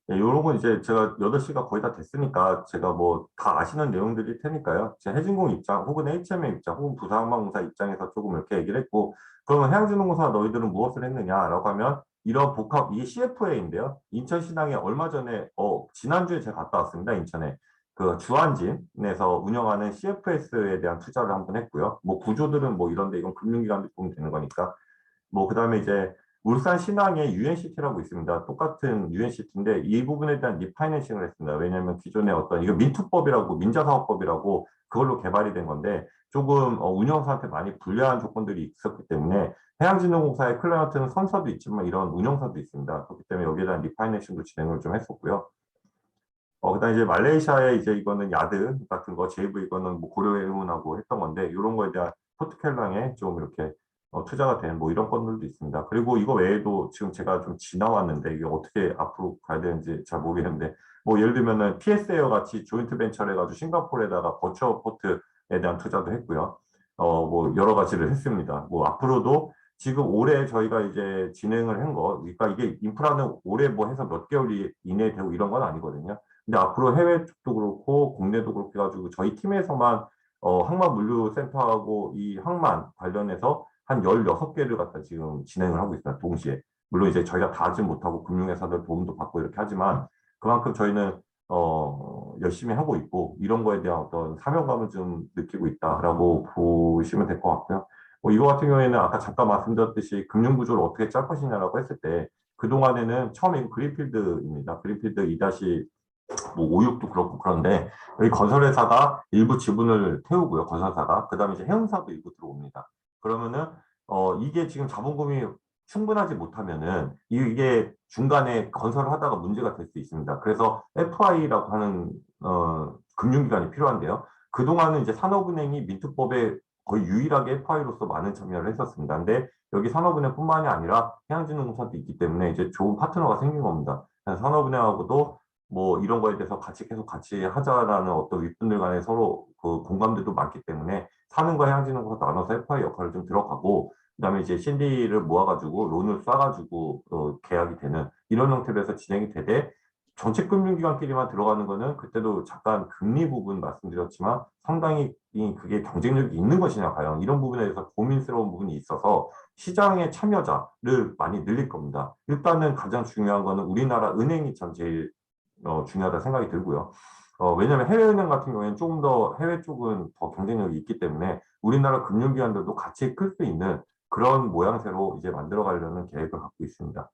네, 요런 건 이제 제가 8시가 거의 다 됐으니까 제가 뭐 다 아시는 내용들일 테니까요. 제 해진공 입장 혹은 HMM 입장 혹은 부산항공사 입장에서 조금 이렇게 얘기를 했고 그러면 해양진흥공사 너희들은 무엇을 했느냐라고 하면 이런 이게 CFA인데요. 인천시당에 얼마 전에 지난주에 제가 갔다 왔습니다. 인천에 그 주한진에서 운영하는 CFS에 대한 투자를 한번 했고요. 뭐 구조들은 뭐 이런데 이건 금융기관도 보면 되는 거니까 뭐 그다음에 이제 울산 신항에 UNCT라고 있습니다. 똑같은 UNCT인데 이 부분에 대한 리파이낸싱을 했습니다. 왜냐하면 기존에 이거 민투법이라고 민자사업법이라고 그걸로 개발이 된 건데 조금 운영사한테 많이 불리한 조건들이 있었기 때문에 해양진흥공사의 클라이언트는 선사도 있지만 이런 운영사도 있습니다. 그렇기 때문에 여기에 대한 리파이낸싱도 진행을 좀 했었고요. 그다음 이제 말레이시아에 이제 이거는 야드 같은 거, JV 이거는 뭐 고려해운하고 했던 건데 이런 거에 대한 포트켈랑에 좀 이렇게 투자가 된 뭐 이런 건들도 있습니다. 그리고 이거 외에도 지금 제가 좀 지나왔는데 이게 어떻게 앞으로 가야 되는지 잘 모르겠는데 뭐 예를 들면은 PS에어 같이 조인트 벤처를 해가지고 싱가포르에다가 버추어 포트에 대한 투자도 했고요. 뭐 여러 가지를 했습니다. 뭐 앞으로도 지금 올해 저희가 이제 진행을 한 거, 그러니까 이게 인프라는 올해 뭐 해서 몇 개월 이내에 되고 이런 건 아니거든요. 근데 앞으로 해외 쪽도 그렇고 국내도 그렇게 해가지고 저희 팀에서만 항만물류센터하고 이 항만 관련해서 한 16개를 갖다 지금 진행을 하고 있습니다. 동시에. 물론 이제 저희가 다 하지 못하고 금융회사들 도움도 받고 이렇게 하지만 그만큼 저희는 열심히 하고 있고 이런 거에 대한 어떤 사명감을 좀 느끼고 있다라고 보시면 될 것 같고요. 이거 같은 경우에는 아까 잠깐 말씀드렸듯이 금융구조를 어떻게 짤 것이냐라고 했을 때 그동안에는 처음에 그린필드입니다. 그린필드 2-56도 그렇고 그런데 여기 건설회사가 일부 지분을 태우고요. 건설사가. 그다음에 이제 해운사도 일부 들어옵니다. 그러면은 이게 지금 자본금이 충분하지 못하면은 이게 중간에 건설을 하다가 문제가 될 수 있습니다. 그래서 FI라고 하는 금융기관이 필요한데요. 그동안은 이제 산업은행이 민투법에 거의 유일하게 FI로서 많은 참여를 했었습니다. 근데 여기 산업은행뿐만이 아니라 해양진흥공사도 있기 때문에 이제 좋은 파트너가 생긴 겁니다. 산업은행하고도 뭐 이런 거에 대해서 계속 같이 하자라는 어떤 윗분들 간에 서로 그 공감대도 많기 때문에 사는과 해양진흥공사 나눠서 FI 역할을 좀 들어가고 그다음에 이제 신디를 모아가지고 론을 쏴가지고 계약이 되는 이런 형태로 해서 진행이 되되 전체 금융기관끼리만 들어가는 거는 그때도 잠깐 금리 부분 말씀드렸지만 상당히 그게 경쟁력이 있는 것이냐 과연 이런 부분에 대해서 고민스러운 부분이 있어서 시장의 참여자를 많이 늘릴 겁니다. 일단은 가장 중요한 거는 우리나라 은행이 참 제일 중요하다 생각이 들고요. 왜냐하면 해외은행 같은 경우에는 조금 더 해외 쪽은 더 경쟁력이 있기 때문에 우리나라 금융기관들도 같이 클 수 있는 그런 모양새로 이제 만들어 가려는 계획을 갖고 있습니다.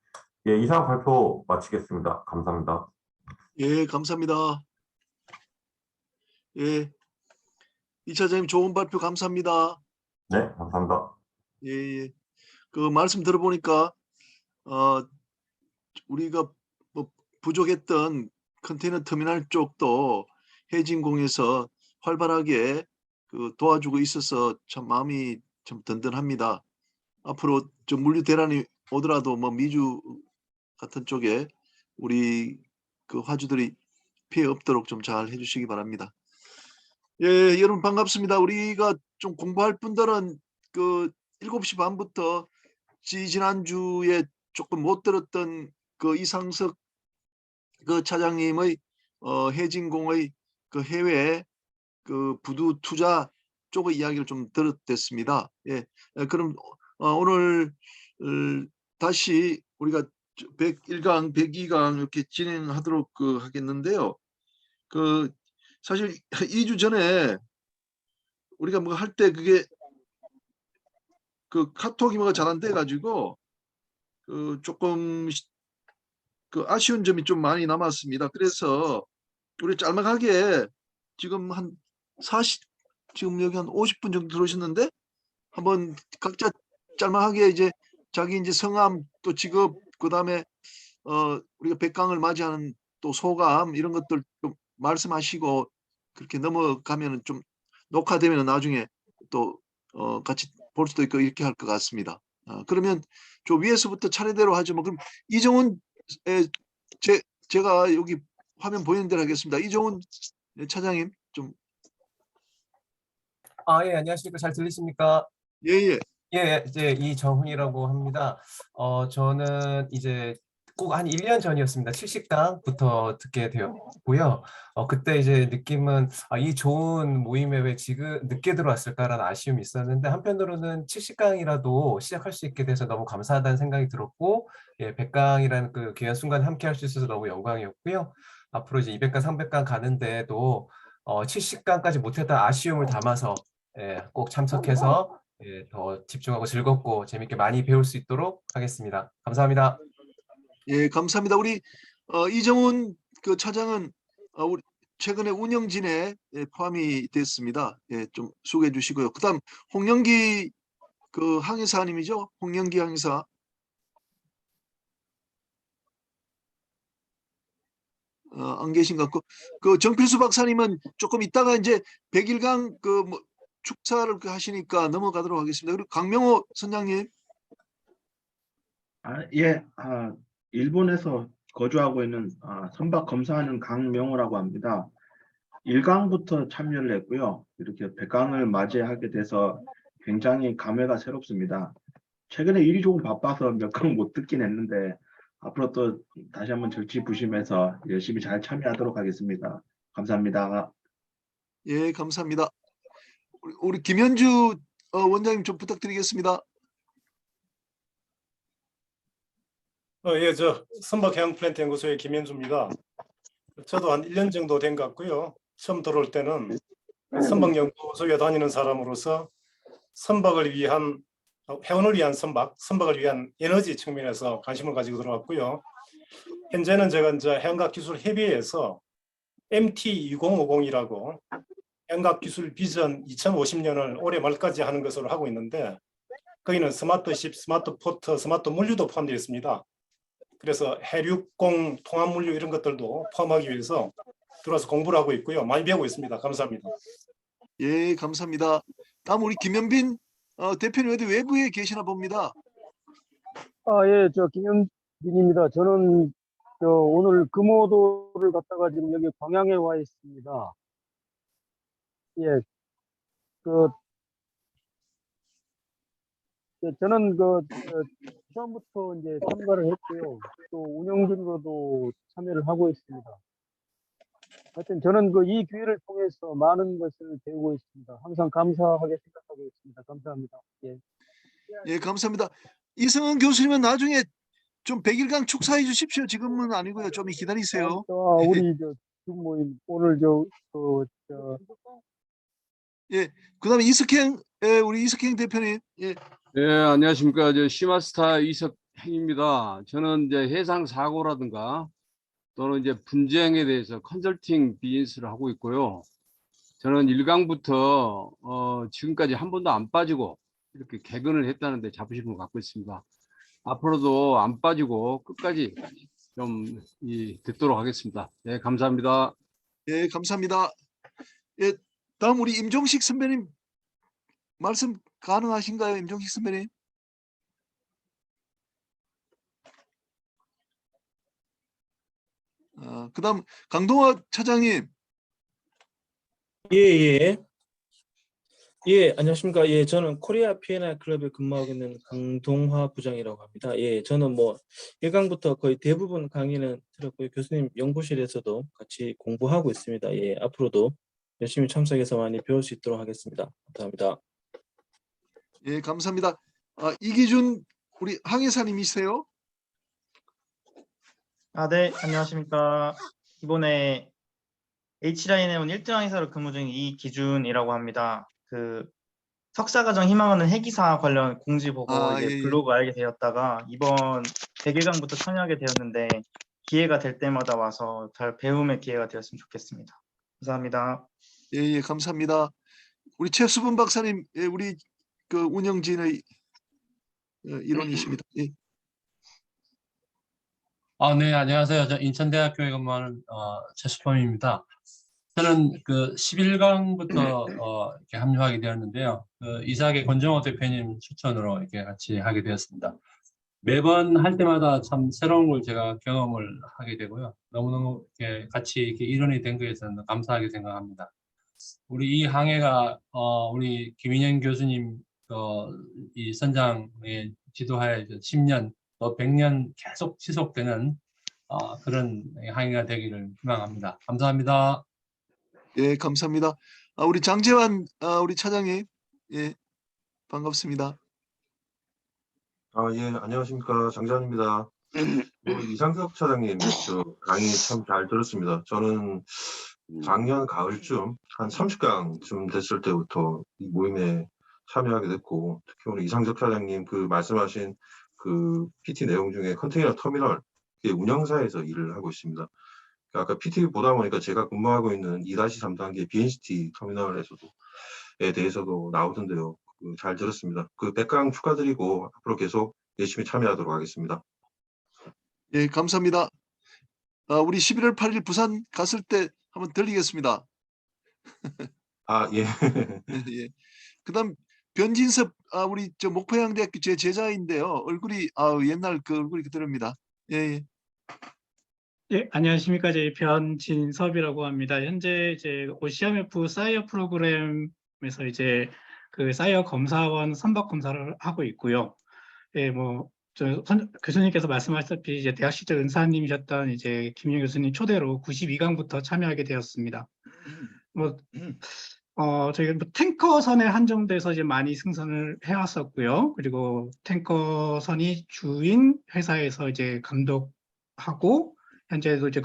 예, 이상 발표 마치겠습니다. 감사합니다. 예, 감사합니다. 예, 이차장님 좋은 발표 감사합니다. 네, 감사합니다. 예, 예. 그 말씀 들어보니까 우리가 뭐 부족했던 컨테이너 터미널 쪽도 해진공에서 활발하게 그 도와주고 있어서 참 마음이 참 든든합니다. 앞으로 좀 물류 대란이 오더라도 뭐 미주 같은 쪽에 우리 그 화주들이 피해 없도록 좀 잘 해주시기 바랍니다. 예, 여러분 반갑습니다. 우리가 좀 공부할 분들은 그 7시 반부터 지난주에 조금 못 들었던 그 이상석 그 차장님의 해진공의 그 해외 그 부두 투자 쪽의 이야기를 좀 들었댔습니다. 예, 그럼 오늘 다시 우리가 101강, 102강 이렇게 진행하도록 하겠는데요. 그 사실 2주 전에 우리가 뭐 할 때 그게 그 카톡이 뭐가 잘 안 돼 가지고 조금 그 아쉬운 점이 좀 많이 남았습니다. 그래서 우리 짤막하게 지금 한 40, 지금 여기 한 50분 정도 들어오셨는데 한번 각자 짤막하게 이제 자기 이제 성함 또 직업 그다음에 우리가 백강을 맞이하는 또 소감 이런 것들 좀 말씀하시고 그렇게 넘어가면은 좀 녹화되면은 나중에 또 같이 볼 수도 있고 이렇게 할 것 같습니다. 그러면 저 위에서부터 차례대로 하죠. 뭐 그럼 이정훈 제가 여기 화면 보이는 대로 하겠습니다. 이정훈 차장님 좀 예, 안녕하십니까. 잘 들리십니까? 예예. 예, 이제 이정훈이라고 합니다. 저는 이제 꼭 한 1년 전이었습니다. 70강부터 듣게 되었고요. 그때 이제 느낌은 이 좋은 모임에 왜 지금 늦게 들어왔을까라는 아쉬움이 있었는데 한편으로는 70강이라도 시작할 수 있게 돼서 너무 감사하다는 생각이 들었고, 예, 100강이라는 그 귀한 순간 함께 할 수 있어서 너무 영광이었고요. 앞으로 이제 200강, 300강 가는데도 70강까지 못했던 아쉬움을 담아서 예, 꼭 참석해서 예, 더 집중하고 즐겁고 재밌게 많이 배울 수 있도록 하겠습니다. 감사합니다. 예, 감사합니다. 우리 이정훈 그 차장은 우리 최근에 운영진에 포함이 됐습니다. 예, 좀 소개해 주시고요. 그다음 홍영기 그 항해사님이죠. 홍영기 항해사. 안 계신 것 같고 그 정필수 박사님은 조금 있다가 이제 100일강 그 뭐 축사를 하시니까 넘어가도록 하겠습니다. 그리고 강명호 선장님. 예, 일본에서 거주하고 있는 선박 검사하는 강명호라고 합니다. 1강부터 참여를 했고요. 이렇게 100강을 맞이하게 돼서 굉장히 감회가 새롭습니다. 최근에 일이 조금 바빠서 몇 강 못 듣긴 했는데 앞으로 또 다시 한번 절치부심해서 열심히 잘 참여하도록 하겠습니다. 감사합니다. 예, 감사합니다. 우리 김현주 원장님 좀 부탁드리겠습니다. 예, 저 선박해양플랜트 연구소의 김현주입니다. 저도 한 1년 정도 된 것 같고요. 처음 들어올 때는 선박연구소에 다니는 사람으로서 선박을 위한 회원을 위한 선박을 위한 에너지 측면에서 관심을 가지고 들어왔고요. 현재는 제가 이제 해양과학기술협의회에서 MT2050이라고 해양과학기술 비전 2050년을 올해 말까지 하는 것으로 하고 있는데 거기는 스마트십, 스마트포트, 스마트 물류도 포함되어 있습니다. 그래서 해륙공, 통합물류 이런 것들도 포함하기 위해서 들어와서 공부를 하고 있고요. 많이 배우고 있습니다. 감사합니다. 예, 감사합니다. 다음 우리 김현빈 대표님 어디 외부에 계시나 봅니다. 예, 저 김현빈입니다. 저는 오늘 금오도를 갔다가 지금 여기 광양에 와 있습니다. 예, 저는 처음부터 이제 참가를 했고요. 또 운영진으로도 참여를 하고 있습니다. 하여튼 저는 이 기회를 통해서 많은 것을 배우고 있습니다. 항상 감사하게 생각하고 있습니다. 감사합니다. 예. 예, 감사합니다. 이승은 교수님은 나중에 좀 100일강 축사해 주십시오. 지금은 아니고요. 좀 기다리세요. 우리 지금 모임 오늘 예, 그다음에 우리 이석행 대표님. 예, 네, 안녕하십니까. 시마스타 이석행입니다. 저는 이제 해상 사고라든가 또는 이제 분쟁에 대해서 컨설팅 비즈니스를 하고 있고요. 저는 1강부터 지금까지 한 번도 안 빠지고 이렇게 개근을 했다는데 자부심을 갖고 있습니다. 앞으로도 안 빠지고 끝까지 좀 듣도록 하겠습니다. 네, 감사합니다. 예, 감사합니다. 예, 다음 우리 임종식 선배님 말씀 가능하신가요, 임종식 선배님? 그다음 강동화 차장님. 예. 예, 안녕하십니까. 예, 저는 코리아 P&I 클럽에 근무하고 있는 강동화 부장이라고 합니다. 예, 저는 뭐 1강부터 거의 대부분 강의는 들었고요. 교수님 연구실에서도 같이 공부하고 있습니다. 예, 앞으로도 열심히 참석해서 많이 배울 수 있도록 하겠습니다. 감사합니다. 예, 감사합니다. 이기준 우리 항해사님이세요? 네, 안녕하십니까. 이번에 H라인에 온 1등 항해사로 근무 중인 이기준이라고 합니다. 그 석사과정 희망하는 해기사 관련 공지 보고 이제 예. 블로그 알게 되었다가 이번 100일강부터 참여하게 되었는데 기회가 될 때마다 와서 잘 배움의 기회가 되었으면 좋겠습니다. 감사합니다. 예, 감사합니다. 우리 최수분 박사님, 예, 우리 그 운영진의 일원이십니다. 예. 네, 안녕하세요. 저 인천대학교에 근무하는 최수범입니다. 저는 그 11강부터 이렇게 합류하게 되었는데요. 그 이삭의 권정호 대표님 추천으로 이렇게 같이 하게 되었습니다. 매번 할 때마다 참 새로운 걸 제가 경험을 하게 되고요. 너무너무 이렇게 같이 이렇게 일원이 된 것에 대해서 감사하게 생각합니다. 우리 이 항해가 우리 김인현 교수님 이 선장의 지도하에 10년 또 100년 계속 지속되는 그런 항해가 되기를 희망합니다. 감사합니다. 예, 감사합니다. 우리 장재환 우리 차장님, 예, 반갑습니다. 예, 안녕하십니까. 장재환입니다. 이상석 차장님, 저 강의 참 잘 들었습니다. 저는 작년 가을쯤 한 30강쯤 됐을 때부터 이 모임에 참여하게 됐고, 특히 오늘 이상석 차장님 그 말씀하신 그 PT 내용 중에 컨테이너 터미널 운영사에서 일을 하고 있습니다. 아까 PT 보다 보니까 제가 근무하고 있는 2-3단계 BNCT 터미널에서도 에 대해서도 나오던데요. 잘 들었습니다. 그 100강 축하드리고 앞으로 계속 열심히 참여하도록 하겠습니다. 예, 감사합니다. 우리 11월 8일 부산 갔을 때 한번 들리겠습니다. 예. 예. 그다음 변진섭 우리 저 목포해양대학교 제 제자인데요. 얼굴이 옛날 그 얼굴이 그대로입니다. 예. 예, 안녕하십니까. 제 변진섭이라고 합니다. 현재 이제 OCMF 사이어 프로그램에서 이제 그 사이어 검사원 선박 검사를 하고 있고요. 예, 뭐 교수님께서 말씀하셨다시피 이제 대학 시절 은사님이셨던 이제 김용 교수님 초대로 92강부터 참여하게 되었습니다. 저희가 뭐 탱커선에 한정돼서 이제 많이 승선을 해왔었고요. 그리고 탱커선이 주인 회사에서 이제 감독하고 현재도 이제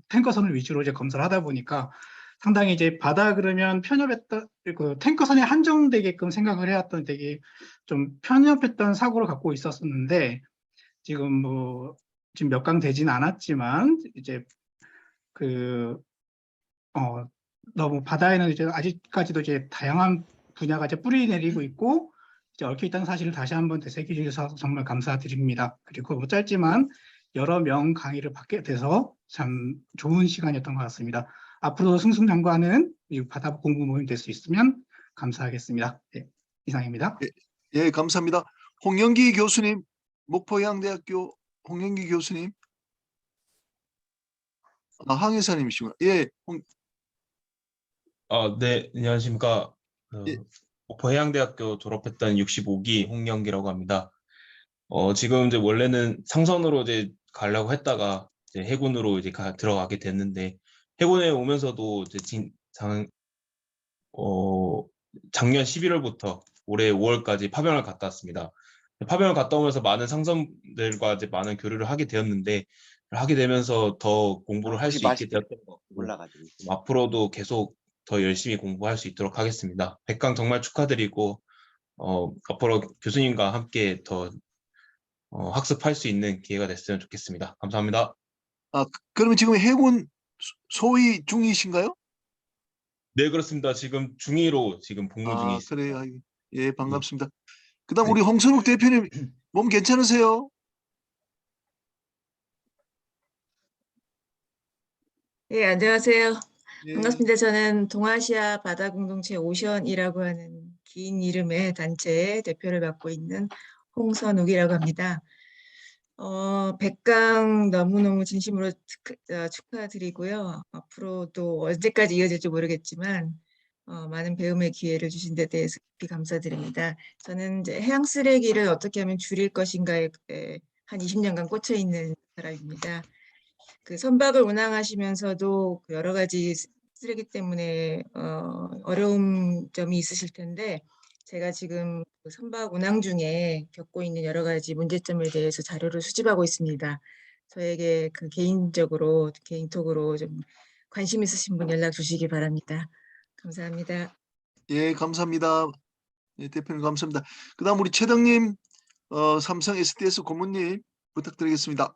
탱커선을 위주로 이제 검사를 하다 보니까 상당히 이제 바다 그러면 편협했던 그 탱커선에 한정되게끔 생각을 해왔던 되게 좀 편협했던 사고를 갖고 있었는데 지금 지금 몇 강 되진 않았지만 이제 너무 바다에는 이제 아직까지도 이제 다양한 분야가 이제 뿌리 내리고 있고 이제 얽혀 있다는 사실을 다시 한번 되새겨 주셔서 정말 감사드립니다. 그리고 짧지만 여러 명 강의를 받게 돼서 참 좋은 시간이었던 것 같습니다. 앞으로도 승승장구하는 이 바다 공부 모임 될 수 있으면 감사하겠습니다. 네, 이상입니다. 예, 감사합니다. 홍영기 교수님, 목포해양대학교 홍영기 교수님. 항해사님이시구나. 예. 네, 안녕하십니까. 예. 목포해양대학교 졸업했던 65기 홍영기라고 합니다. 지금 이제 원래는 상선으로 이제 가려고 했다가 이제 해군으로 이제 들어가게 됐는데 해군에 오면서도 이제 작년 11월부터 올해 5월까지 파병을 갔다 왔습니다. 파병을 갔다 오면서 많은 상선들과 이제 많은 교류를 하게 되었는데 하게 되면서 더 공부를 할 수 있게 되었던 것 같고 앞으로도 계속 더 열심히 공부할 수 있도록 하겠습니다. 100강 정말 축하드리고 앞으로 교수님과 함께 더 학습할 수 있는 기회가 됐으면 좋겠습니다. 감사합니다. 그러면 지금 해군 소위 중이신가요? 네, 그렇습니다. 지금 중위로 지금 복무 중에 있습니다. 그래요. 예, 반갑습니다. 그다음 우리 홍선욱 대표님 몸 괜찮으세요? 예, 안녕하세요. 예. 반갑습니다. 저는 동아시아 바다공동체 오션이라고 하는 긴 이름의 단체의 대표를 맡고 있는 홍선욱이라고 합니다. 100강 너무너무 진심으로 축하드리고요. 앞으로도 언제까지 이어질지 모르겠지만 많은 배움의 기회를 주신 데 대해서 깊이 감사드립니다. 저는 이제 해양 쓰레기를 어떻게 하면 줄일 것인가에 한 20년간 꽂혀 있는 사람입니다. 그 선박을 운항하시면서도 여러 가지 쓰레기 때문에 어려운 점이 있으실 텐데 제가 지금 그 선박 운항 중에 겪고 있는 여러 가지 문제점에 대해서 자료를 수집하고 있습니다. 저에게 그 개인적으로 개인톡으로 좀 관심 있으신 분 연락 주시기 바랍니다. 감사합니다. 예, 감사합니다. 예, 대표님 감사합니다. 그다음 우리 최덕님, 삼성 SDS 고문님 부탁드리겠습니다.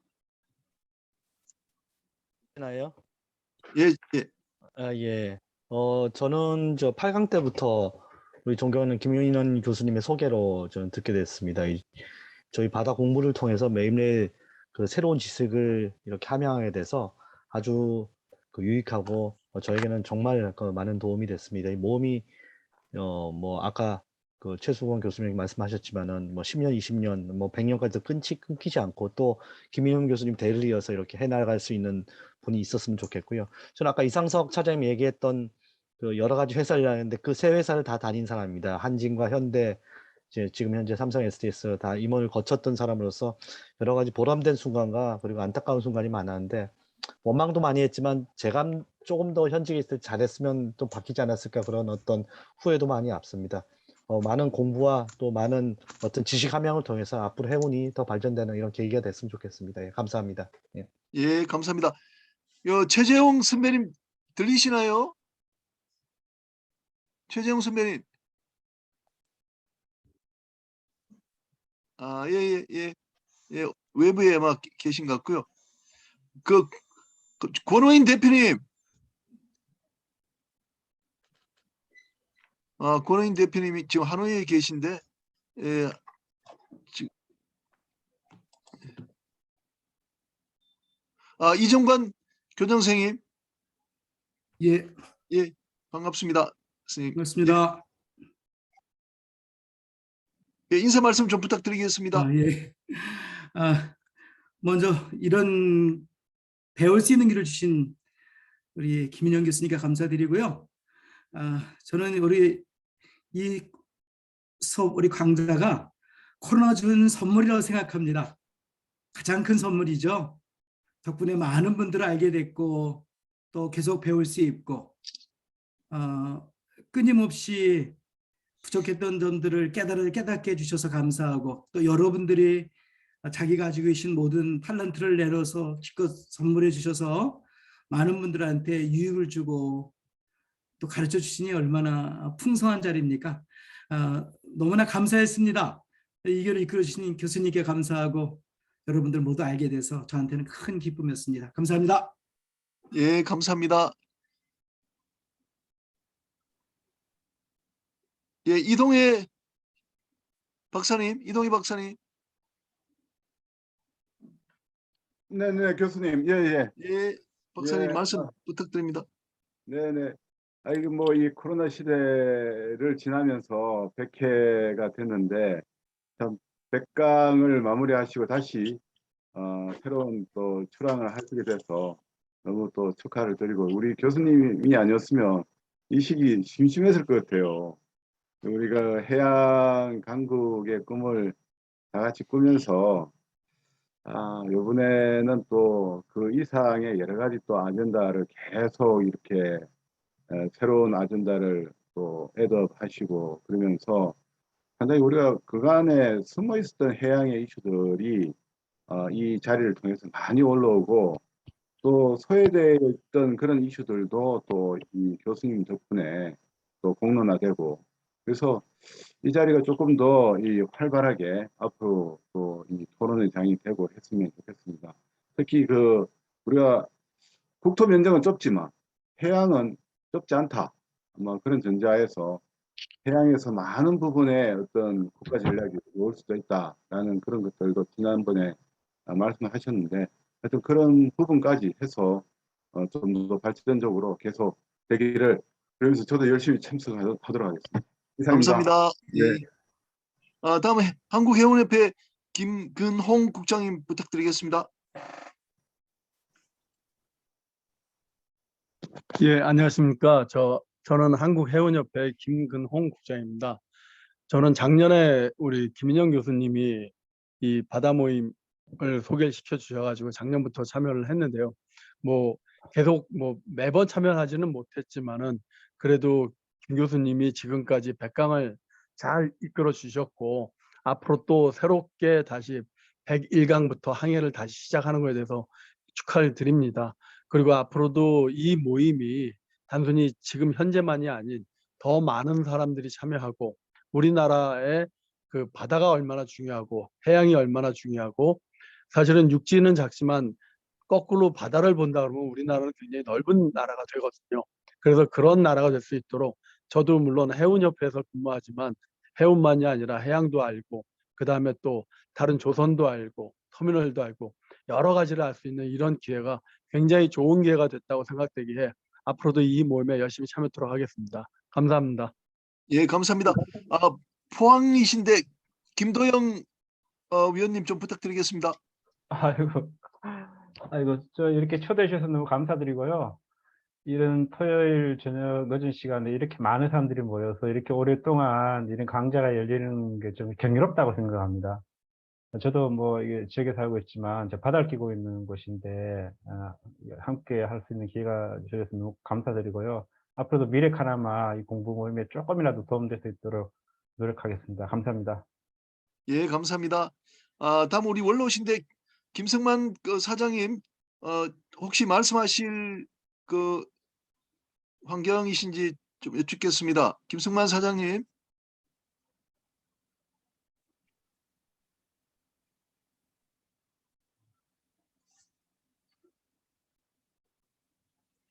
나요? 예, 예. 예. 저는 저 8강 때부터 우리 존경하는 김윤현 교수님의 소개로 저는 듣게 됐습니다. 저희 바다 공부를 통해서 매일매일 그 새로운 지식을 이렇게 함양하게 돼서 아주 그 유익하고 저에게는 정말 그 많은 도움이 됐습니다. 이 모험이 뭐 아까 그 최수건 교수님 말씀하셨지만은 뭐 10년, 20년, 뭐 100년까지도 끊기지 않고 또 김인영 교수님 대를 이어서 이렇게 해나갈 수 있는 분이 있었으면 좋겠고요. 저는 아까 이상석 차장님이 얘기했던 그 여러 가지 회사를 다녔는데 그 세 회사를 다 다닌 사람입니다. 한진과 현대, 이제 지금 현재 삼성 SDS 다 임원을 거쳤던 사람으로서 여러 가지 보람된 순간과 그리고 안타까운 순간이 많았는데 원망도 많이 했지만 제가 조금 더 현직에 있을 때 잘했으면 또 바뀌지 않았을까 그런 어떤 후회도 많이 앞섭니다. 많은 공부와 또 많은 어떤 지식 함양을 통해서 앞으로 해운이 더 발전되는 이런 계기가 됐으면 좋겠습니다. 예, 감사합니다. 예. 예, 감사합니다. 최재홍 선배님 들리시나요? 최재홍 선배님. 예. 외부에 막 계신 것 같고요. 그 권호인 대표님. 권호인 대표님이 지금 하노이에 계신데, 예, 이정관 교장선생님. 예. 예, 반갑습니다. 선생님. 반갑습니다. 예, 인사 말씀 좀 부탁드리겠습니다. 예. 먼저 이런 배울 수 있는 길을 주신 우리 김인영 교수님께 감사드리고요. 저는 우리 이 수업 우리 강좌가 코로나 준 선물이라고 생각합니다. 가장 큰 선물이죠. 덕분에 많은 분들을 알게 됐고 또 계속 배울 수 있고 끊임없이 부족했던 점들을 깨닫게 해주셔서 감사하고 또 여러분들이 자기 가지고 계신 모든 탤런트를 내려서 기껏 선물해 주셔서 많은 분들한테 유익을 주고 또 가르쳐 주시니 얼마나 풍성한 자리입니까? 너무나 감사했습니다. 이 길을 이끌어 주신 교수님께 감사하고 여러분들 모두 알게 돼서 저한테는 큰 기쁨이었습니다. 감사합니다. 예, 감사합니다. 예, 이동희 박사님. 네네, 교수님. 예. 예, 박사님 예. 말씀 부탁드립니다. 네네. 이거 뭐 이 코로나 시대를 지나면서 100회가 됐는데 참 100강을 마무리하시고 다시 새로운 또 출항을 하시게 돼서 너무 또 축하를 드리고 우리 교수님이 아니었으면 이 시기 심심했을 것 같아요. 우리가 해양 강국의 꿈을 다 같이 꾸면서 이번에는 또 그 이상의 여러 가지 또 아젠다를 계속 이렇게 새로운 아젠다를 또 애드업하시고 그러면서 상당히 우리가 그간에 숨어 있었던 해양의 이슈들이 이 자리를 통해서 많이 올라오고 또 소외되어 있던 그런 이슈들도 또 이 교수님 덕분에 또 공론화되고 그래서 이 자리가 조금 더 이 활발하게 앞으로 또 이 토론의 장이 되고 했으면 좋겠습니다. 특히 그 우리가 국토 면적은 좁지만 해양은 좁지 않다. 뭐 그런 전제하에서 해양에서 많은 부분의 어떤 국가 전략이 올 수도 있다라는 그런 것들도 지난번에 말씀하셨는데 하여튼 그런 부분까지 해서 좀 더 발전적으로 계속 되기를 그러면서 저도 열심히 참석하도록 하겠습니다. 이상입니다. 감사합니다. 네. 다음에 한국해운협회 김근홍 국장님 부탁드리겠습니다. 예, 안녕하십니까. 저는 한국해운협회 김근홍 국장입니다. 저는 작년에 우리 김인영 교수님이 이 바다 모임을 소개시켜 주셔가지고 작년부터 참여를 했는데요. 뭐 계속 뭐 매번 참여하지는 못했지만은 그래도 김 교수님이 지금까지 100강을 잘 이끌어 주셨고 앞으로 또 새롭게 다시 101강부터 항해를 다시 시작하는 것에 대해서 축하를 드립니다. 그리고 앞으로도 이 모임이 단순히 지금 현재만이 아닌 더 많은 사람들이 참여하고 우리나라의 그 바다가 얼마나 중요하고 해양이 얼마나 중요하고 사실은 육지는 작지만 거꾸로 바다를 본다 그러면 우리나라는 굉장히 넓은 나라가 되거든요. 그래서 그런 나라가 될 수 있도록 저도 물론 해운협회에서 근무하지만 해운만이 아니라 해양도 알고 그다음에 또 다른 조선도 알고 터미널도 알고 여러 가지를 알 수 있는 이런 기회가 굉장히 좋은 기회가 됐다고 생각되기에 앞으로도 이 모임에 열심히 참여하도록 하겠습니다. 감사합니다. 예, 감사합니다. 포항이신데 김도영 위원님 좀 부탁드리겠습니다. 아이고, 저 이렇게 초대해 주셔서 너무 감사드리고요. 이런 토요일 저녁 늦은 시간에 이렇게 많은 사람들이 모여서 이렇게 오랫동안 이런 강좌가 열리는 게 좀 경이롭다고 생각합니다. 저도 뭐 이게 지역에 살고 있지만 저 바다를 끼고 있는 곳인데 함께 할 수 있는 기회가 주셔서 너무 감사드리고요. 앞으로도 미래카나마 이 공부 모임에 조금이라도 도움될 수 있도록 노력하겠습니다. 감사합니다. 예, 감사합니다. 다음 우리 원로신데 김성만 사장님 혹시 말씀하실 그 환경이신지 좀 여쭙겠습니다. 김성만 사장님.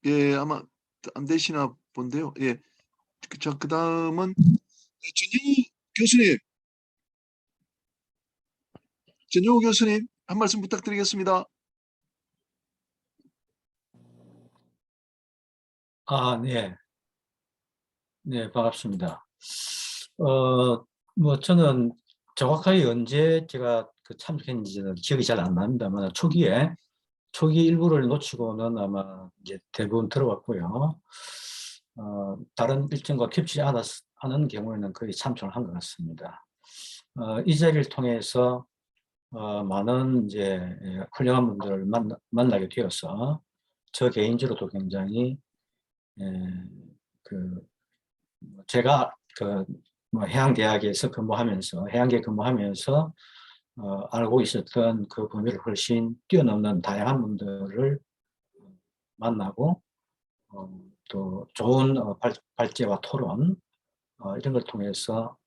예, 아마 안 되시나 본데요. 예. 자, 그다음은 전영우 교수님. 전영우 교수님 한 말씀 부탁드리겠습니다. 네. 네, 반갑습니다. 뭐 저는 정확하게 언제 제가 참석했는지는 기억이 잘 안 납니다만 초기 일부를 놓치고는 아마 이제 대부분 들어왔고요. 다른 일정과 겹치지 않은 경우에는 거의 참석을 한 것 같습니다. 이 자리를 통해서 많은 이제 훌륭한 분들을 만나게 되어서 저 개인적으로도 굉장히 제가 뭐 해양대학에서 해양계 근무하면서 알고 있었던 그 범위를 훨씬 뛰어넘는 다양한 분들을 만나고 또 좋은 발제와 토론 이런 걸 통해서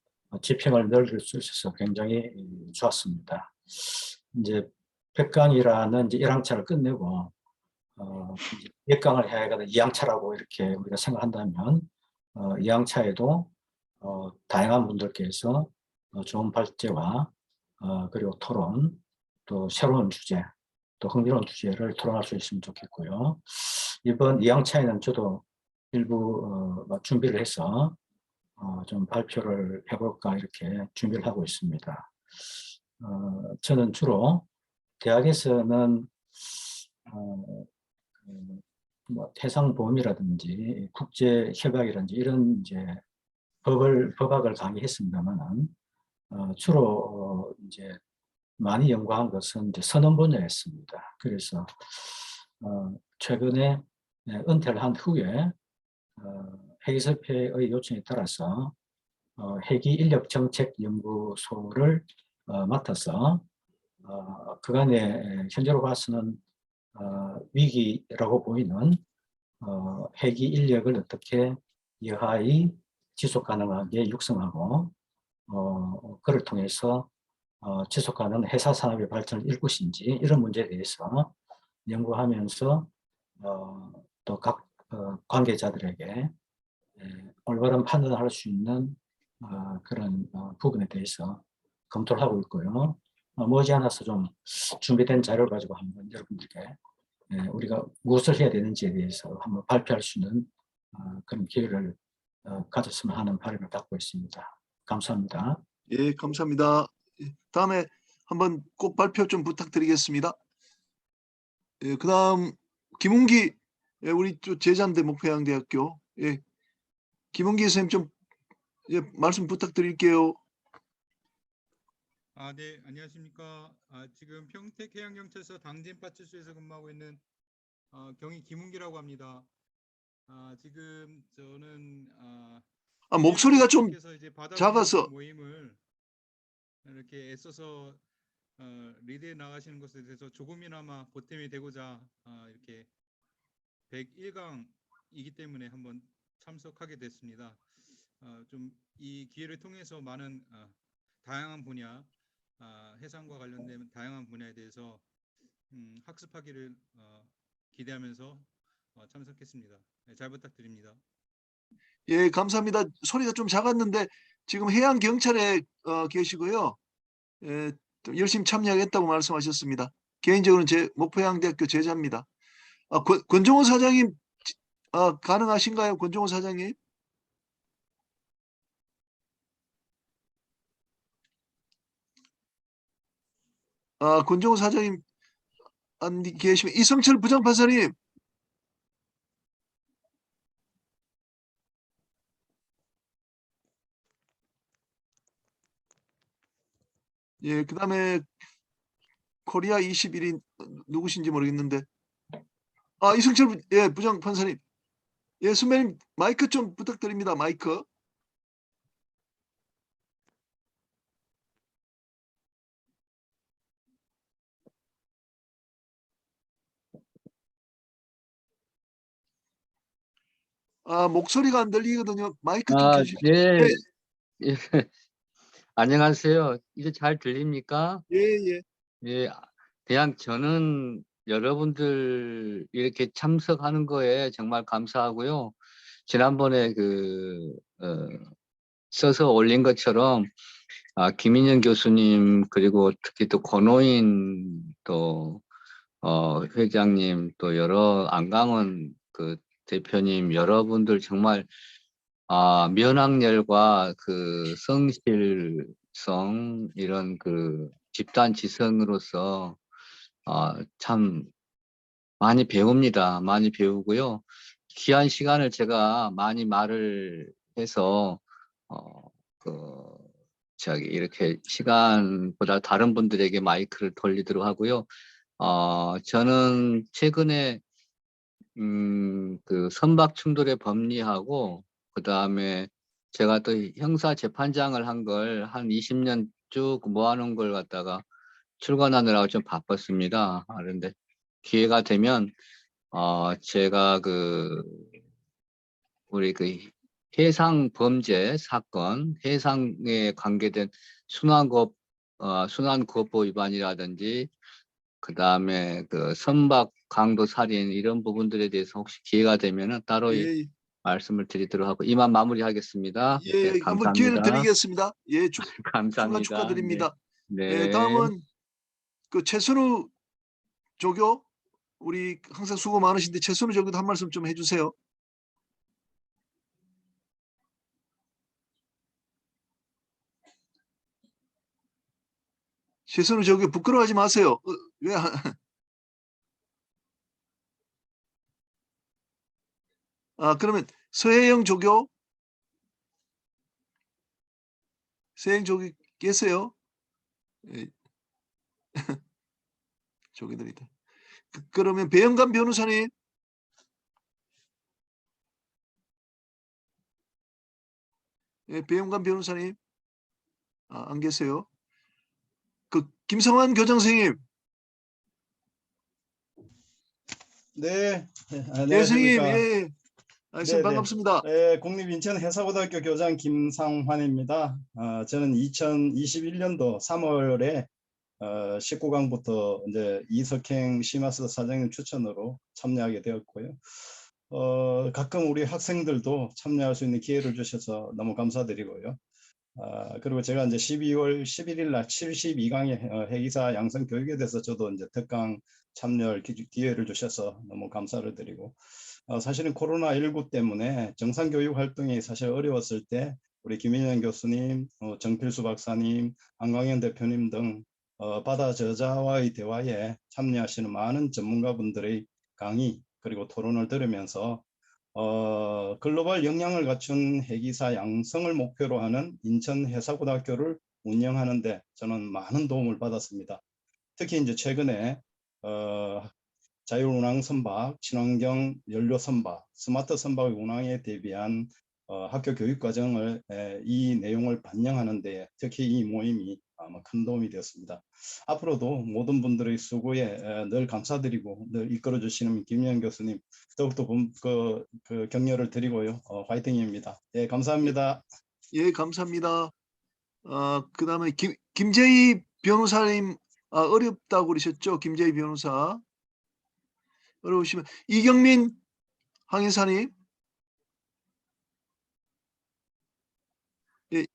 지평을 넓힐 수 있어서 굉장히 좋았습니다. 이제 100강이라는 이제 1항차를 끝내고 100강을 해야 하거든 2항차라고 이렇게 우리가 생각한다면 2항차에도 다양한 분들께서 좋은 발제와 그리고 토론, 또 새로운 주제, 또 흥미로운 주제를 토론할 수 있으면 좋겠고요. 이번 2항차에는 저도 일부 준비를 해서 좀 발표를 해볼까 이렇게 준비를 하고 있습니다. 저는 주로 대학에서는 뭐 해상보험이라든지 국제협약이라든지 이런 이제 법학을 강의했습니다만은 주로 이제 많이 연구한 것은 이제 선언 분야였습니다. 그래서 최근에 은퇴를 한 후에 해기섭회의 요청에 따라서 해기인력정책연구소를 맡아서 그간에 현재로 봐서는 위기라고 보이는 해기 인력을 어떻게 여하히 지속 가능하게 육성하고 그를 통해서 지속 가능한 해사 산업의 발전을 이룰 것인지 이런 문제에 대해서 연구하면서 또 각 관계자들에게 올바른 판단을 할 수 있는 그런 부분에 대해서 검토를 하고 있고요. 머지않아서 좀 준비된 자료를 가지고 한번 여러분들께 우리가 무엇을 해야 되는지에 대해서 한번 발표할 수 있는 그런 기회를 가졌으면 하는 바람을 갖고 있습니다. 감사합니다. 예, 감사합니다. 예, 다음에 한번 꼭 발표 좀 부탁드리겠습니다. 예, 그다음 김웅기 예, 우리 또 제자인데 목포해양대학교 예, 김웅기 선생님 좀 예, 말씀 부탁드릴게요. 네, 안녕하십니까. 지금 평택해양경찰서 당진파출소에서 근무하고 있는 경위 김웅기라고 합니다. 지금 저는 목소리가 좀 이제 바다 작아서 모임을 이렇게 애써서 리드해 나가시는 것에 대해서 조금이나마 보탬이 되고자 이렇게 101강이기 때문에 한번 참석하게 됐습니다. 좀 이 기회를 통해서 많은 다양한 분야, 해상과 관련된 다양한 분야에 대해서 학습하기를 기대하면서 참석했습니다. 네, 잘 부탁드립니다. 예, 감사합니다. 소리가 좀 작았는데 지금 해양경찰에 계시고요. 예, 좀 열심히 참여하겠다고 말씀하셨습니다. 개인적으로는 제 목포해양대학교 제자입니다. 권종호 사장님 가능하신가요? 권종호 사장님? 권종호 사장님 안 계시면 이성철 부장판사님. 예, 그다음에 코리아 21인 누구신지 모르겠는데. 이승철 예, 부장판사님. 예, 선배님 마이크 좀 부탁드립니다. 마이크. 목소리가 안 들리거든요. 마이크 좀 켜주십시오. 네. 예. 안녕하세요. 이제 잘 들립니까? 예, 예. 예. 그냥 저는 여러분들 이렇게 참석하는 거에 정말 감사하고요. 지난번에 써서 올린 것처럼 김인영 교수님 그리고 특히 또 권오인 또 회장님 또 여러 안강원 대표님 여러분들 정말 면학열과 성실성 이런 집단 지성으로서 참 많이 배웁니다. 많이 배우고요. 귀한 시간을 제가 많이 말을 해서 이렇게 시간보다 다른 분들에게 마이크를 돌리도록 하고요. 저는 최근에 선박 충돌의 법리하고 그다음에 제가 또 형사 재판장을 한 걸 한 20년 쭉 모아놓은 걸 갖다가 출간하느라고 좀 바빴습니다. 그런데 기회가 되면 제가 우리 해상 범죄 사건, 해상에 관계된 순환구호법 위반이라든지 그다음에 선박 강도 살인 이런 부분들에 대해서 혹시 기회가 되면은 따로 예. 말씀을 드리도록 하고 이만 마무리하겠습니다. 예, 네, 한번 감사합니다. 기회를 드리겠습니다. 예, 감사합니다. 축하드립니다. 네. 예, 다음은 최선우 조교 우리 항상 수고 많으신데 최선우 조교도 한 말씀 좀 해주세요. 최선우 조교 부끄러워하지 마세요. 왜? 그러면 서혜영 조교, 서혜영 조교 계세요? 예. 조교들이다. 그러면 배영감 변호사님. 예, 배영감 변호사님. 안 계세요? 김성환 교장 선생님. 네, 예, 안녕하십니까. 선생님. 예. 네, 반갑습니다. 네, 국립인천해사고등학교 교장 김상환입니다. 저는 2021년도 3월에 19강부터 이제 이석행 시마스 사장님 추천으로 참여하게 되었고요. 가끔 우리 학생들도 참여할 수 있는 기회를 주셔서 너무 감사드리고요. 그리고 제가 이제 12월 11일 날 72강의 해기사 양성 교육에 대해서 저도 이제 특강 참여할 기회를 주셔서 너무 감사를 드리고 사실은 코로나19 때문에 정상교육 활동이 사실 어려웠을 때 우리 김인영 교수님, 정필수 박사님, 한광현 대표님 등 바다 저자와의 대화에 참여하시는 많은 전문가분들의 강의 그리고 토론을 들으면서 글로벌 역량을 갖춘 해기사 양성을 목표로 하는 인천 해사고등학교를 운영하는 데 저는 많은 도움을 받았습니다. 특히 이제 최근에 자율운항 선박, 친환경 연료 선박, 스마트 선박 운항에 대비한 학교 교육 과정을 이 내용을 반영하는 데 특히 이 모임이 큰 도움이 되었습니다. 앞으로도 모든 분들의 수고에 늘 감사드리고 늘 이끌어 주시는 김영 교수님 더욱더 그 격려를 드리고요. 화이팅입니다. 예, 감사합니다. 예, 감사합니다. 그다음에 김재희 변호사님 어렵다고 그러셨죠? 김재희 변호사. 어려우시면 이경민 항해사님. 예,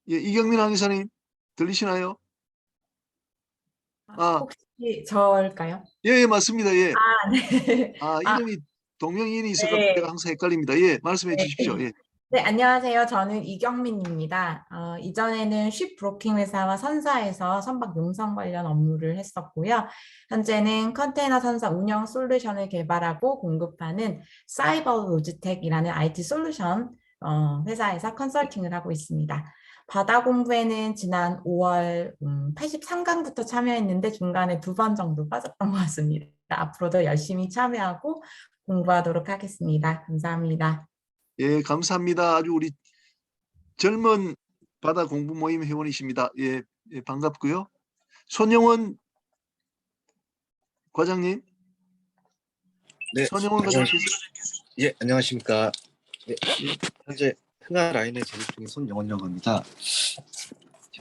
예, 이경민 항해사님 들리시나요? 혹시 저일까요? 예, 맞습니다. 예. 네. 이름이 동명이인이 있어서 네. 제가 항상 헷갈립니다. 예, 말씀해 네. 주십시오. 예. 네, 안녕하세요. 저는 이경민입니다. 이전에는 쉽 브로킹 회사와 선사에서 선박 용선 관련 업무를 했었고요. 현재는 컨테이너 선사 운영 솔루션을 개발하고 공급하는 사이버 로지텍이라는 IT 솔루션 회사에서 컨설팅을 하고 있습니다. 바다 공부에는 지난 5월 83강부터 참여했는데 중간에 2번 정도 빠졌던 것 같습니다. 앞으로도 열심히 참여하고 공부하도록 하겠습니다. 감사합니다. 예, 감사합니다. 아주 우리 젊은 바다 공부 모임 회원이십니다. 예, 예, 반갑고요. 손영원 과장님. 네, 손영원 과장님. 예, 안녕하십니까. 네, 현재 흥하라인에 재직 중인 손영원이라고 합니다.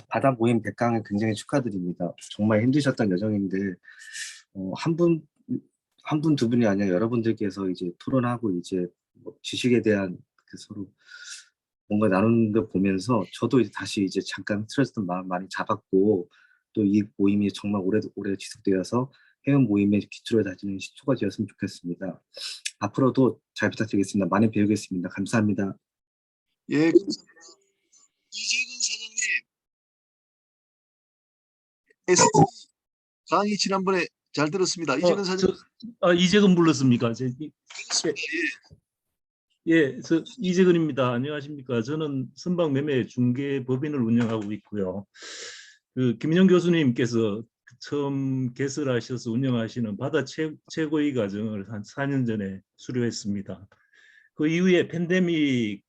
바다 모임 100강을 굉장히 축하드립니다. 정말 힘드셨던 여정인데 한 분, 두 분이 아니라 여러분들께서 이제 토론하고 이제 뭐 지식에 대한 서로 뭔가 나누는 걸 보면서 저도 이제 다시 이제 잠깐 틀어졌던 마음 많이 잡았고 또 이 모임이 정말 오래 지속되어서 회원 모임의 기초를 다지는 시초가 되었으면 좋겠습니다. 앞으로도 잘 부탁드리겠습니다. 많이 배우겠습니다. 감사합니다. 예, 감사합니다. 이재근 사장님. 강의 지난번에 잘 들었습니다. 이재근 사장님. 이재근 불렀습니까? 그렇습니다. 예, 이재근입니다. 안녕하십니까? 저는 선박 매매 중개 법인을 운영하고 있고요. 김인영 교수님께서 처음 개설하셔서 운영하시는 바다 최고위 과정을 한 4년 전에 수료했습니다. 그 이후에 팬데믹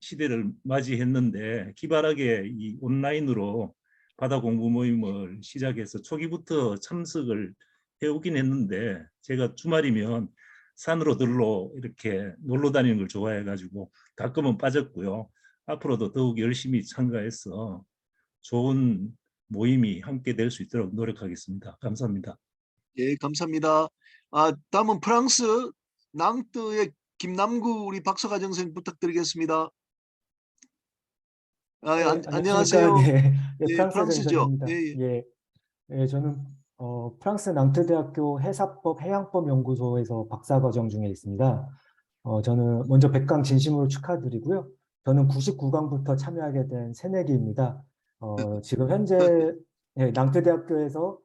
시대를 맞이했는데 기발하게 이 온라인으로 바다 공부 모임을 시작해서 초기부터 참석을 해오긴 했는데 제가 주말이면 산으로 들러 이렇게 놀러 다니는 걸 좋아해가지고 가끔은 빠졌고요. 앞으로도 더욱 열심히 참가해서 좋은 모임이 함께 될 수 있도록 노력하겠습니다. 감사합니다. 예, 감사합니다. 다음은 프랑스 낭뜨의 김남구 우리 박사과정생 부탁드리겠습니다. 안녕하세요. 네, 예, 프랑스죠. 프랑스죠. 예. 예, 저는 프랑스 낭트대학교 해사법 해양법 연구소에서 박사과정 중에 있습니다. 저는 먼저 100강 진심으로 축하드리고요. 저는 99강부터 참여하게 된 새내기입니다. 지금 현재 낭트대학교에서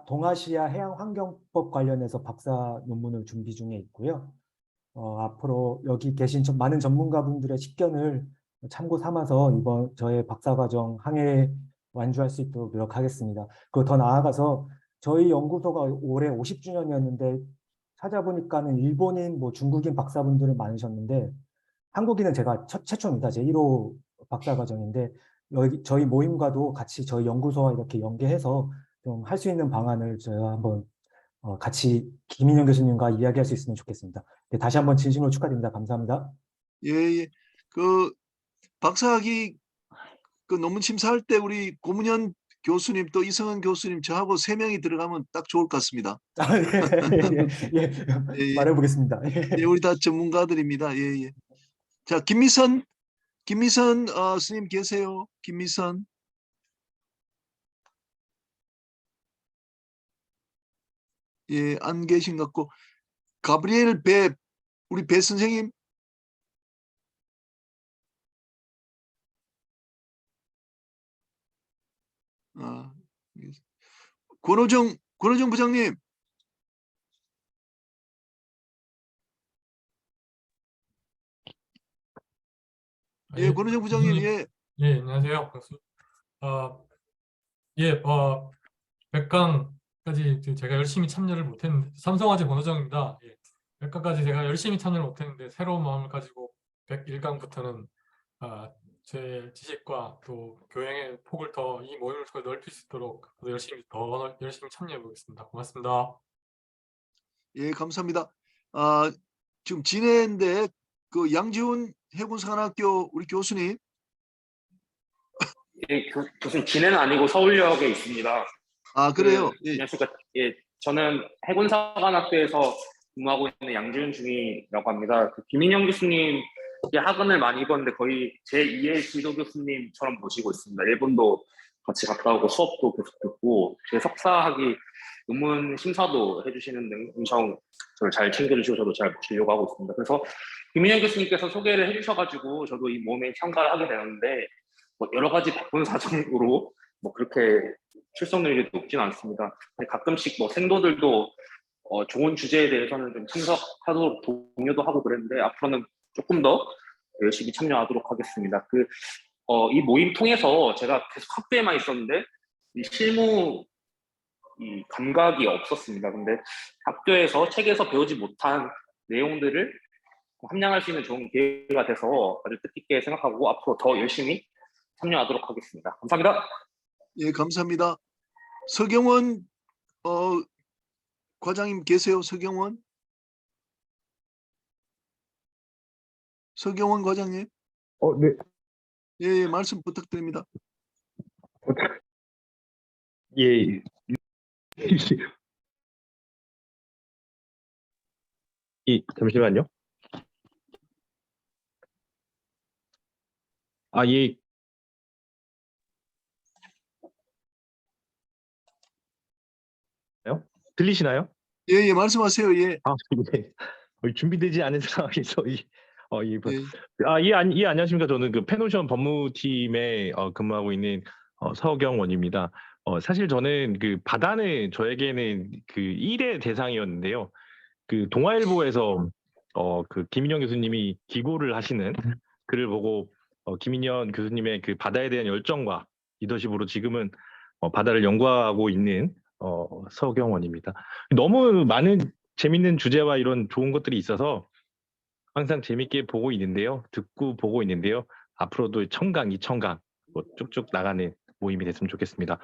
동아시아 해양환경법 관련해서 박사 논문을 준비 중에 있고요. 앞으로 여기 계신 많은 전문가분들의 식견을 참고 삼아서 이번 저의 박사과정 항해에 완주할 수 있도록 노력하겠습니다. 그리고 더 나아가서 저희 연구소가 올해 50주년이었는데 찾아보니까는 일본인, 중국인 박사분들은 많으셨는데 한국인은 제가 최초입니다. 제 1호 박사과정인데 저희 모임과도 같이 저희 연구소와 이렇게 연계해서 좀 할 수 있는 방안을 저희가 한번 같이 김인영 교수님과 이야기할 수 있으면 좋겠습니다. 네, 다시 한번 진심으로 축하드립니다. 감사합니다. 예. 박사학위 논문 심사할 때 우리 고문현 교수님 또 이성은 교수님 저하고 3명이 들어가면 딱 좋을 것 같습니다. 예. 말해보겠습니다. 예, 우리 다 전문가들입니다. 예. 자, 김미선 스님 계세요? 김미선. 예, 안 계신 것 같고 가브리엘 우리 배 선생님. 권호정 부장님. 예, 권호정 부장님. 예. 예, 안녕하세요. 예, 100강까지 제가 열심히 참여를 못했는데, 삼성화재 권호정입니다. 예, 100강까지 제가 열심히 참여를 못했는데 새로운 마음을 가지고 101강부터는 제 지식과 또 교양의 폭을 더 이 모임을 통해 넓힐 수 있도록 더 열심히 참여해 보겠습니다. 고맙습니다. 예, 감사합니다. 지금 진해인데 그 양지훈 해군사관학교 우리 교수님. 예, 교수님 진해는 아니고 서울역에 있습니다. 그래요? 예. 안녕하십니까. 예, 저는 해군사관학교에서 근무하고 있는 양지훈 중이라고 합니다. 김인영 교수님 학원을 많이 입었는데 거의 제2의 지도 교수님처럼 모시고 있습니다. 일본도 같이 갔다 오고 수업도 계속 듣고 제 석사학위 논문 심사도 해주시는 등 엄청 저를 잘 챙겨주시고 저도 잘 모시려고 하고 있습니다. 그래서 김인영 교수님께서 소개를 해주셔가지고 저도 이 모임에 참가를 하게 되는데 여러 가지 바쁜 사정으로 그렇게 출석률이 높진 않습니다. 가끔씩 생도들도 좋은 주제에 대해서는 좀 참석하도록 독려도 하고 그랬는데 앞으로는 조금 더 열심히 참여하도록 하겠습니다. 이 모임 통해서 제가 계속 학교에만 있었는데 이 실무 감각이 없었습니다. 근데 학교에서 책에서 배우지 못한 내용들을 함양할 수 있는 좋은 기회가 돼서 아주 뜻깊게 생각하고 앞으로 더 열심히 참여하도록 하겠습니다. 감사합니다. 예, 감사합니다. 서경원 과장님 계세요? 서경원 과장님. 네. 예, 말씀 부탁드립니다. 예. 잠시만요. 예. 들리시나요? 예, 말씀하세요. 예. 네. 준비되지 않은 상황에서 안녕하십니까. 저는 그 페노션 법무팀에 근무하고 있는 서경원입니다. 사실 저는 그 바다는 저에게는 그 일의 대상이었는데요. 그 동아일보에서 그 김인영 교수님이 기고를 하시는 글을 보고 김인영 교수님의 그 바다에 대한 열정과 리더십으로 지금은 바다를 연구하고 있는 서경원입니다. 너무 많은 재밌는 주제와 이런 좋은 것들이 있어서 항상 재밌게 보고 있는데요. 듣고 보고 있는데요. 앞으로도 1000강, 2000강 쭉쭉 나가는 모임이 됐으면 좋겠습니다.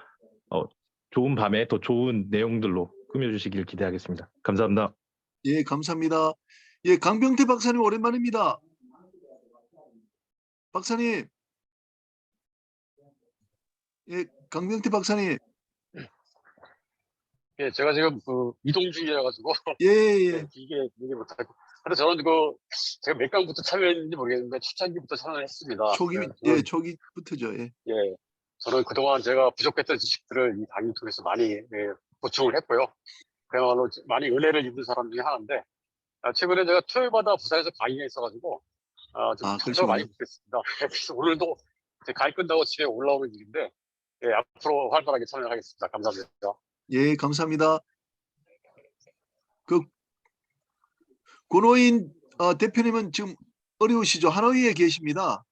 좋은 밤에 더 좋은 내용들로 꾸며주시길 기대하겠습니다. 감사합니다. 예, 감사합니다. 예, 강병태 박사님 오랜만입니다. 박사님. 예, 강병태 박사님. 예, 제가 지금 이동 중이라 가지고 예. 길게 얘기 못하고. 근데 저는 제가 몇 강부터 참여했는지 모르겠는데 초창기부터 참여했습니다. 초기부터죠. 예. 예, 저는 그동안 제가 부족했던 지식들을 이 강의 통해서 많이 보충을 했고요. 그야말로 많이 은혜를 입은 사람 중에 하나인데 최근에 제가 토요일마다 부산에서 강의가 있어가지고 좀 참석을 많이 못했습니다. 그래서 오늘도 제 강의 끝나고 집에 올라오는 길인데 앞으로 활발하게 참여하겠습니다. 감사합니다. 예, 감사합니다. 권호인 대표님은 지금 어려우시죠? 하노이에 계십니다.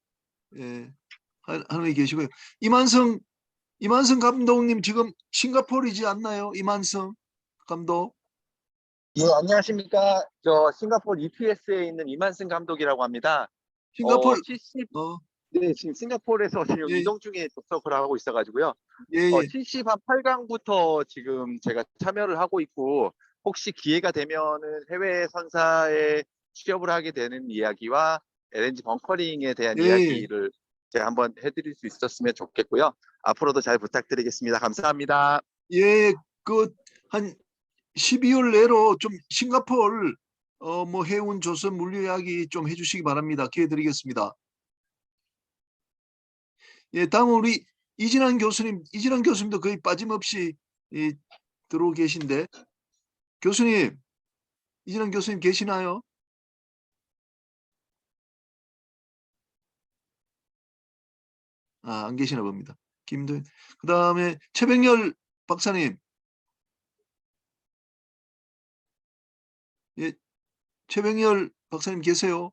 예, 하노이에 계시고요. 이만성 감독님 지금 싱가포르이지 않나요? 이만성 감독. 예, 안녕하십니까. 저 싱가포르 EPS에 있는 이만승 감독이라고 합니다. 싱가포르. 네, 지금 싱가포르에서 지금 이동 중에 접속을 하고 있어가지고요. 78강부터 지금 제가 참여를 하고 있고, 혹시 기회가 되면은 해외 선사에 취업을 하게 되는 이야기와 LNG 벙커링에 대한 이야기를 제가 한번 해드릴 수 있었으면 좋겠고요. 앞으로도 잘 부탁드리겠습니다. 감사합니다. 예, 한 12월 내로 좀 싱가포르 해운 조선 물류 이야기 좀 해주시기 바랍니다. 기회 드리겠습니다. 예, 다음은 우리 이진환 교수님도 거의 빠짐없이 들어오 계신데 교수님, 이진원 교수님 계시나요? 안 계시나 봅니다. 김도현. 그다음에 최백열 박사님. 예, 최백열 박사님 계세요?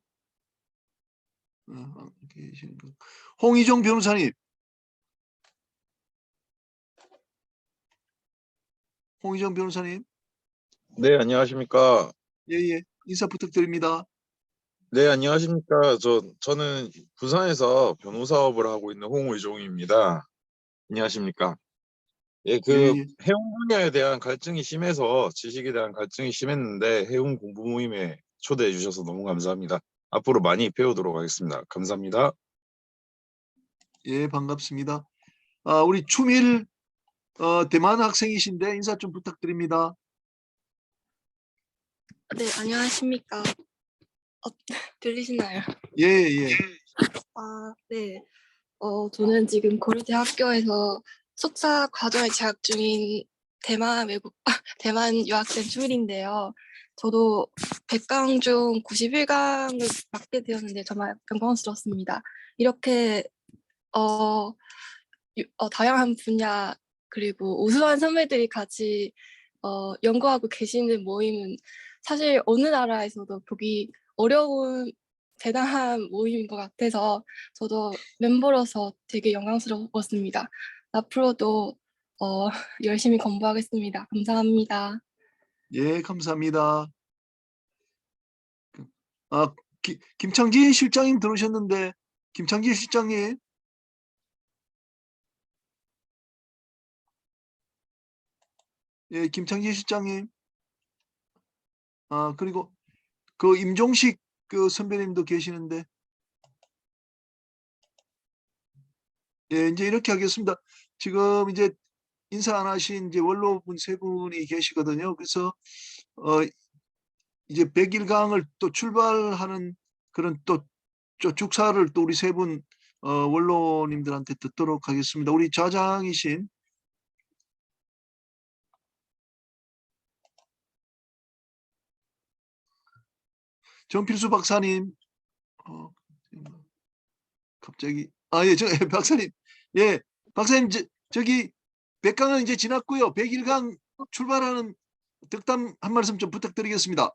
안 계시는 거. 홍희정 변호사님. 홍희정 변호사님. 네, 안녕하십니까. 예. 인사 부탁드립니다. 네, 안녕하십니까. 저는 부산에서 변호사업을 하고 있는 홍의종입니다. 안녕하십니까. 예, 해운 분야에 대한 갈증이 심해서 지식에 대한 갈증이 심했는데 해운 공부 모임에 초대해 주셔서 너무 감사합니다. 앞으로 많이 배우도록 하겠습니다. 감사합니다. 예, 반갑습니다. 우리 추밀 대만 학생이신데 인사 좀 부탁드립니다. 네, 안녕하십니까. 들리시나요? 예. 네. 저는 지금 고려대학교에서 석사 과정에 재학 중인 대만 유학생 추밀인데요. 저도 100강 중 91강을 맡게 되었는데 정말 영광스럽습니다. 이렇게 다양한 분야 그리고 우수한 선배들이 같이 연구하고 계시는 모임은 사실 어느 나라에서도 보기 어려운 대단한 모임인 것 같아서 저도 멤버로서 되게 영광스러웠습니다. 앞으로도 열심히 공부하겠습니다. 감사합니다. 예, 감사합니다. 김창진 실장님 들어오셨는데, 김창진 실장님. 예, 김창진 실장님. 그리고 임종식 선배님도 계시는데. 예, 이제 이렇게 하겠습니다. 지금 이제 인사 안 하신 이제 원로분 세 분이 계시거든요. 그래서 이제 101강을 또 출발하는 그런 또 축사를 또 우리 세 분 원로님들한테 듣도록 하겠습니다. 우리 좌장이신 정필수 박사님. 갑자기 박사님. 예, 박사님 저기 100강은 이제 지났고요. 101강 출발하는 덕담 한 말씀 좀 부탁드리겠습니다.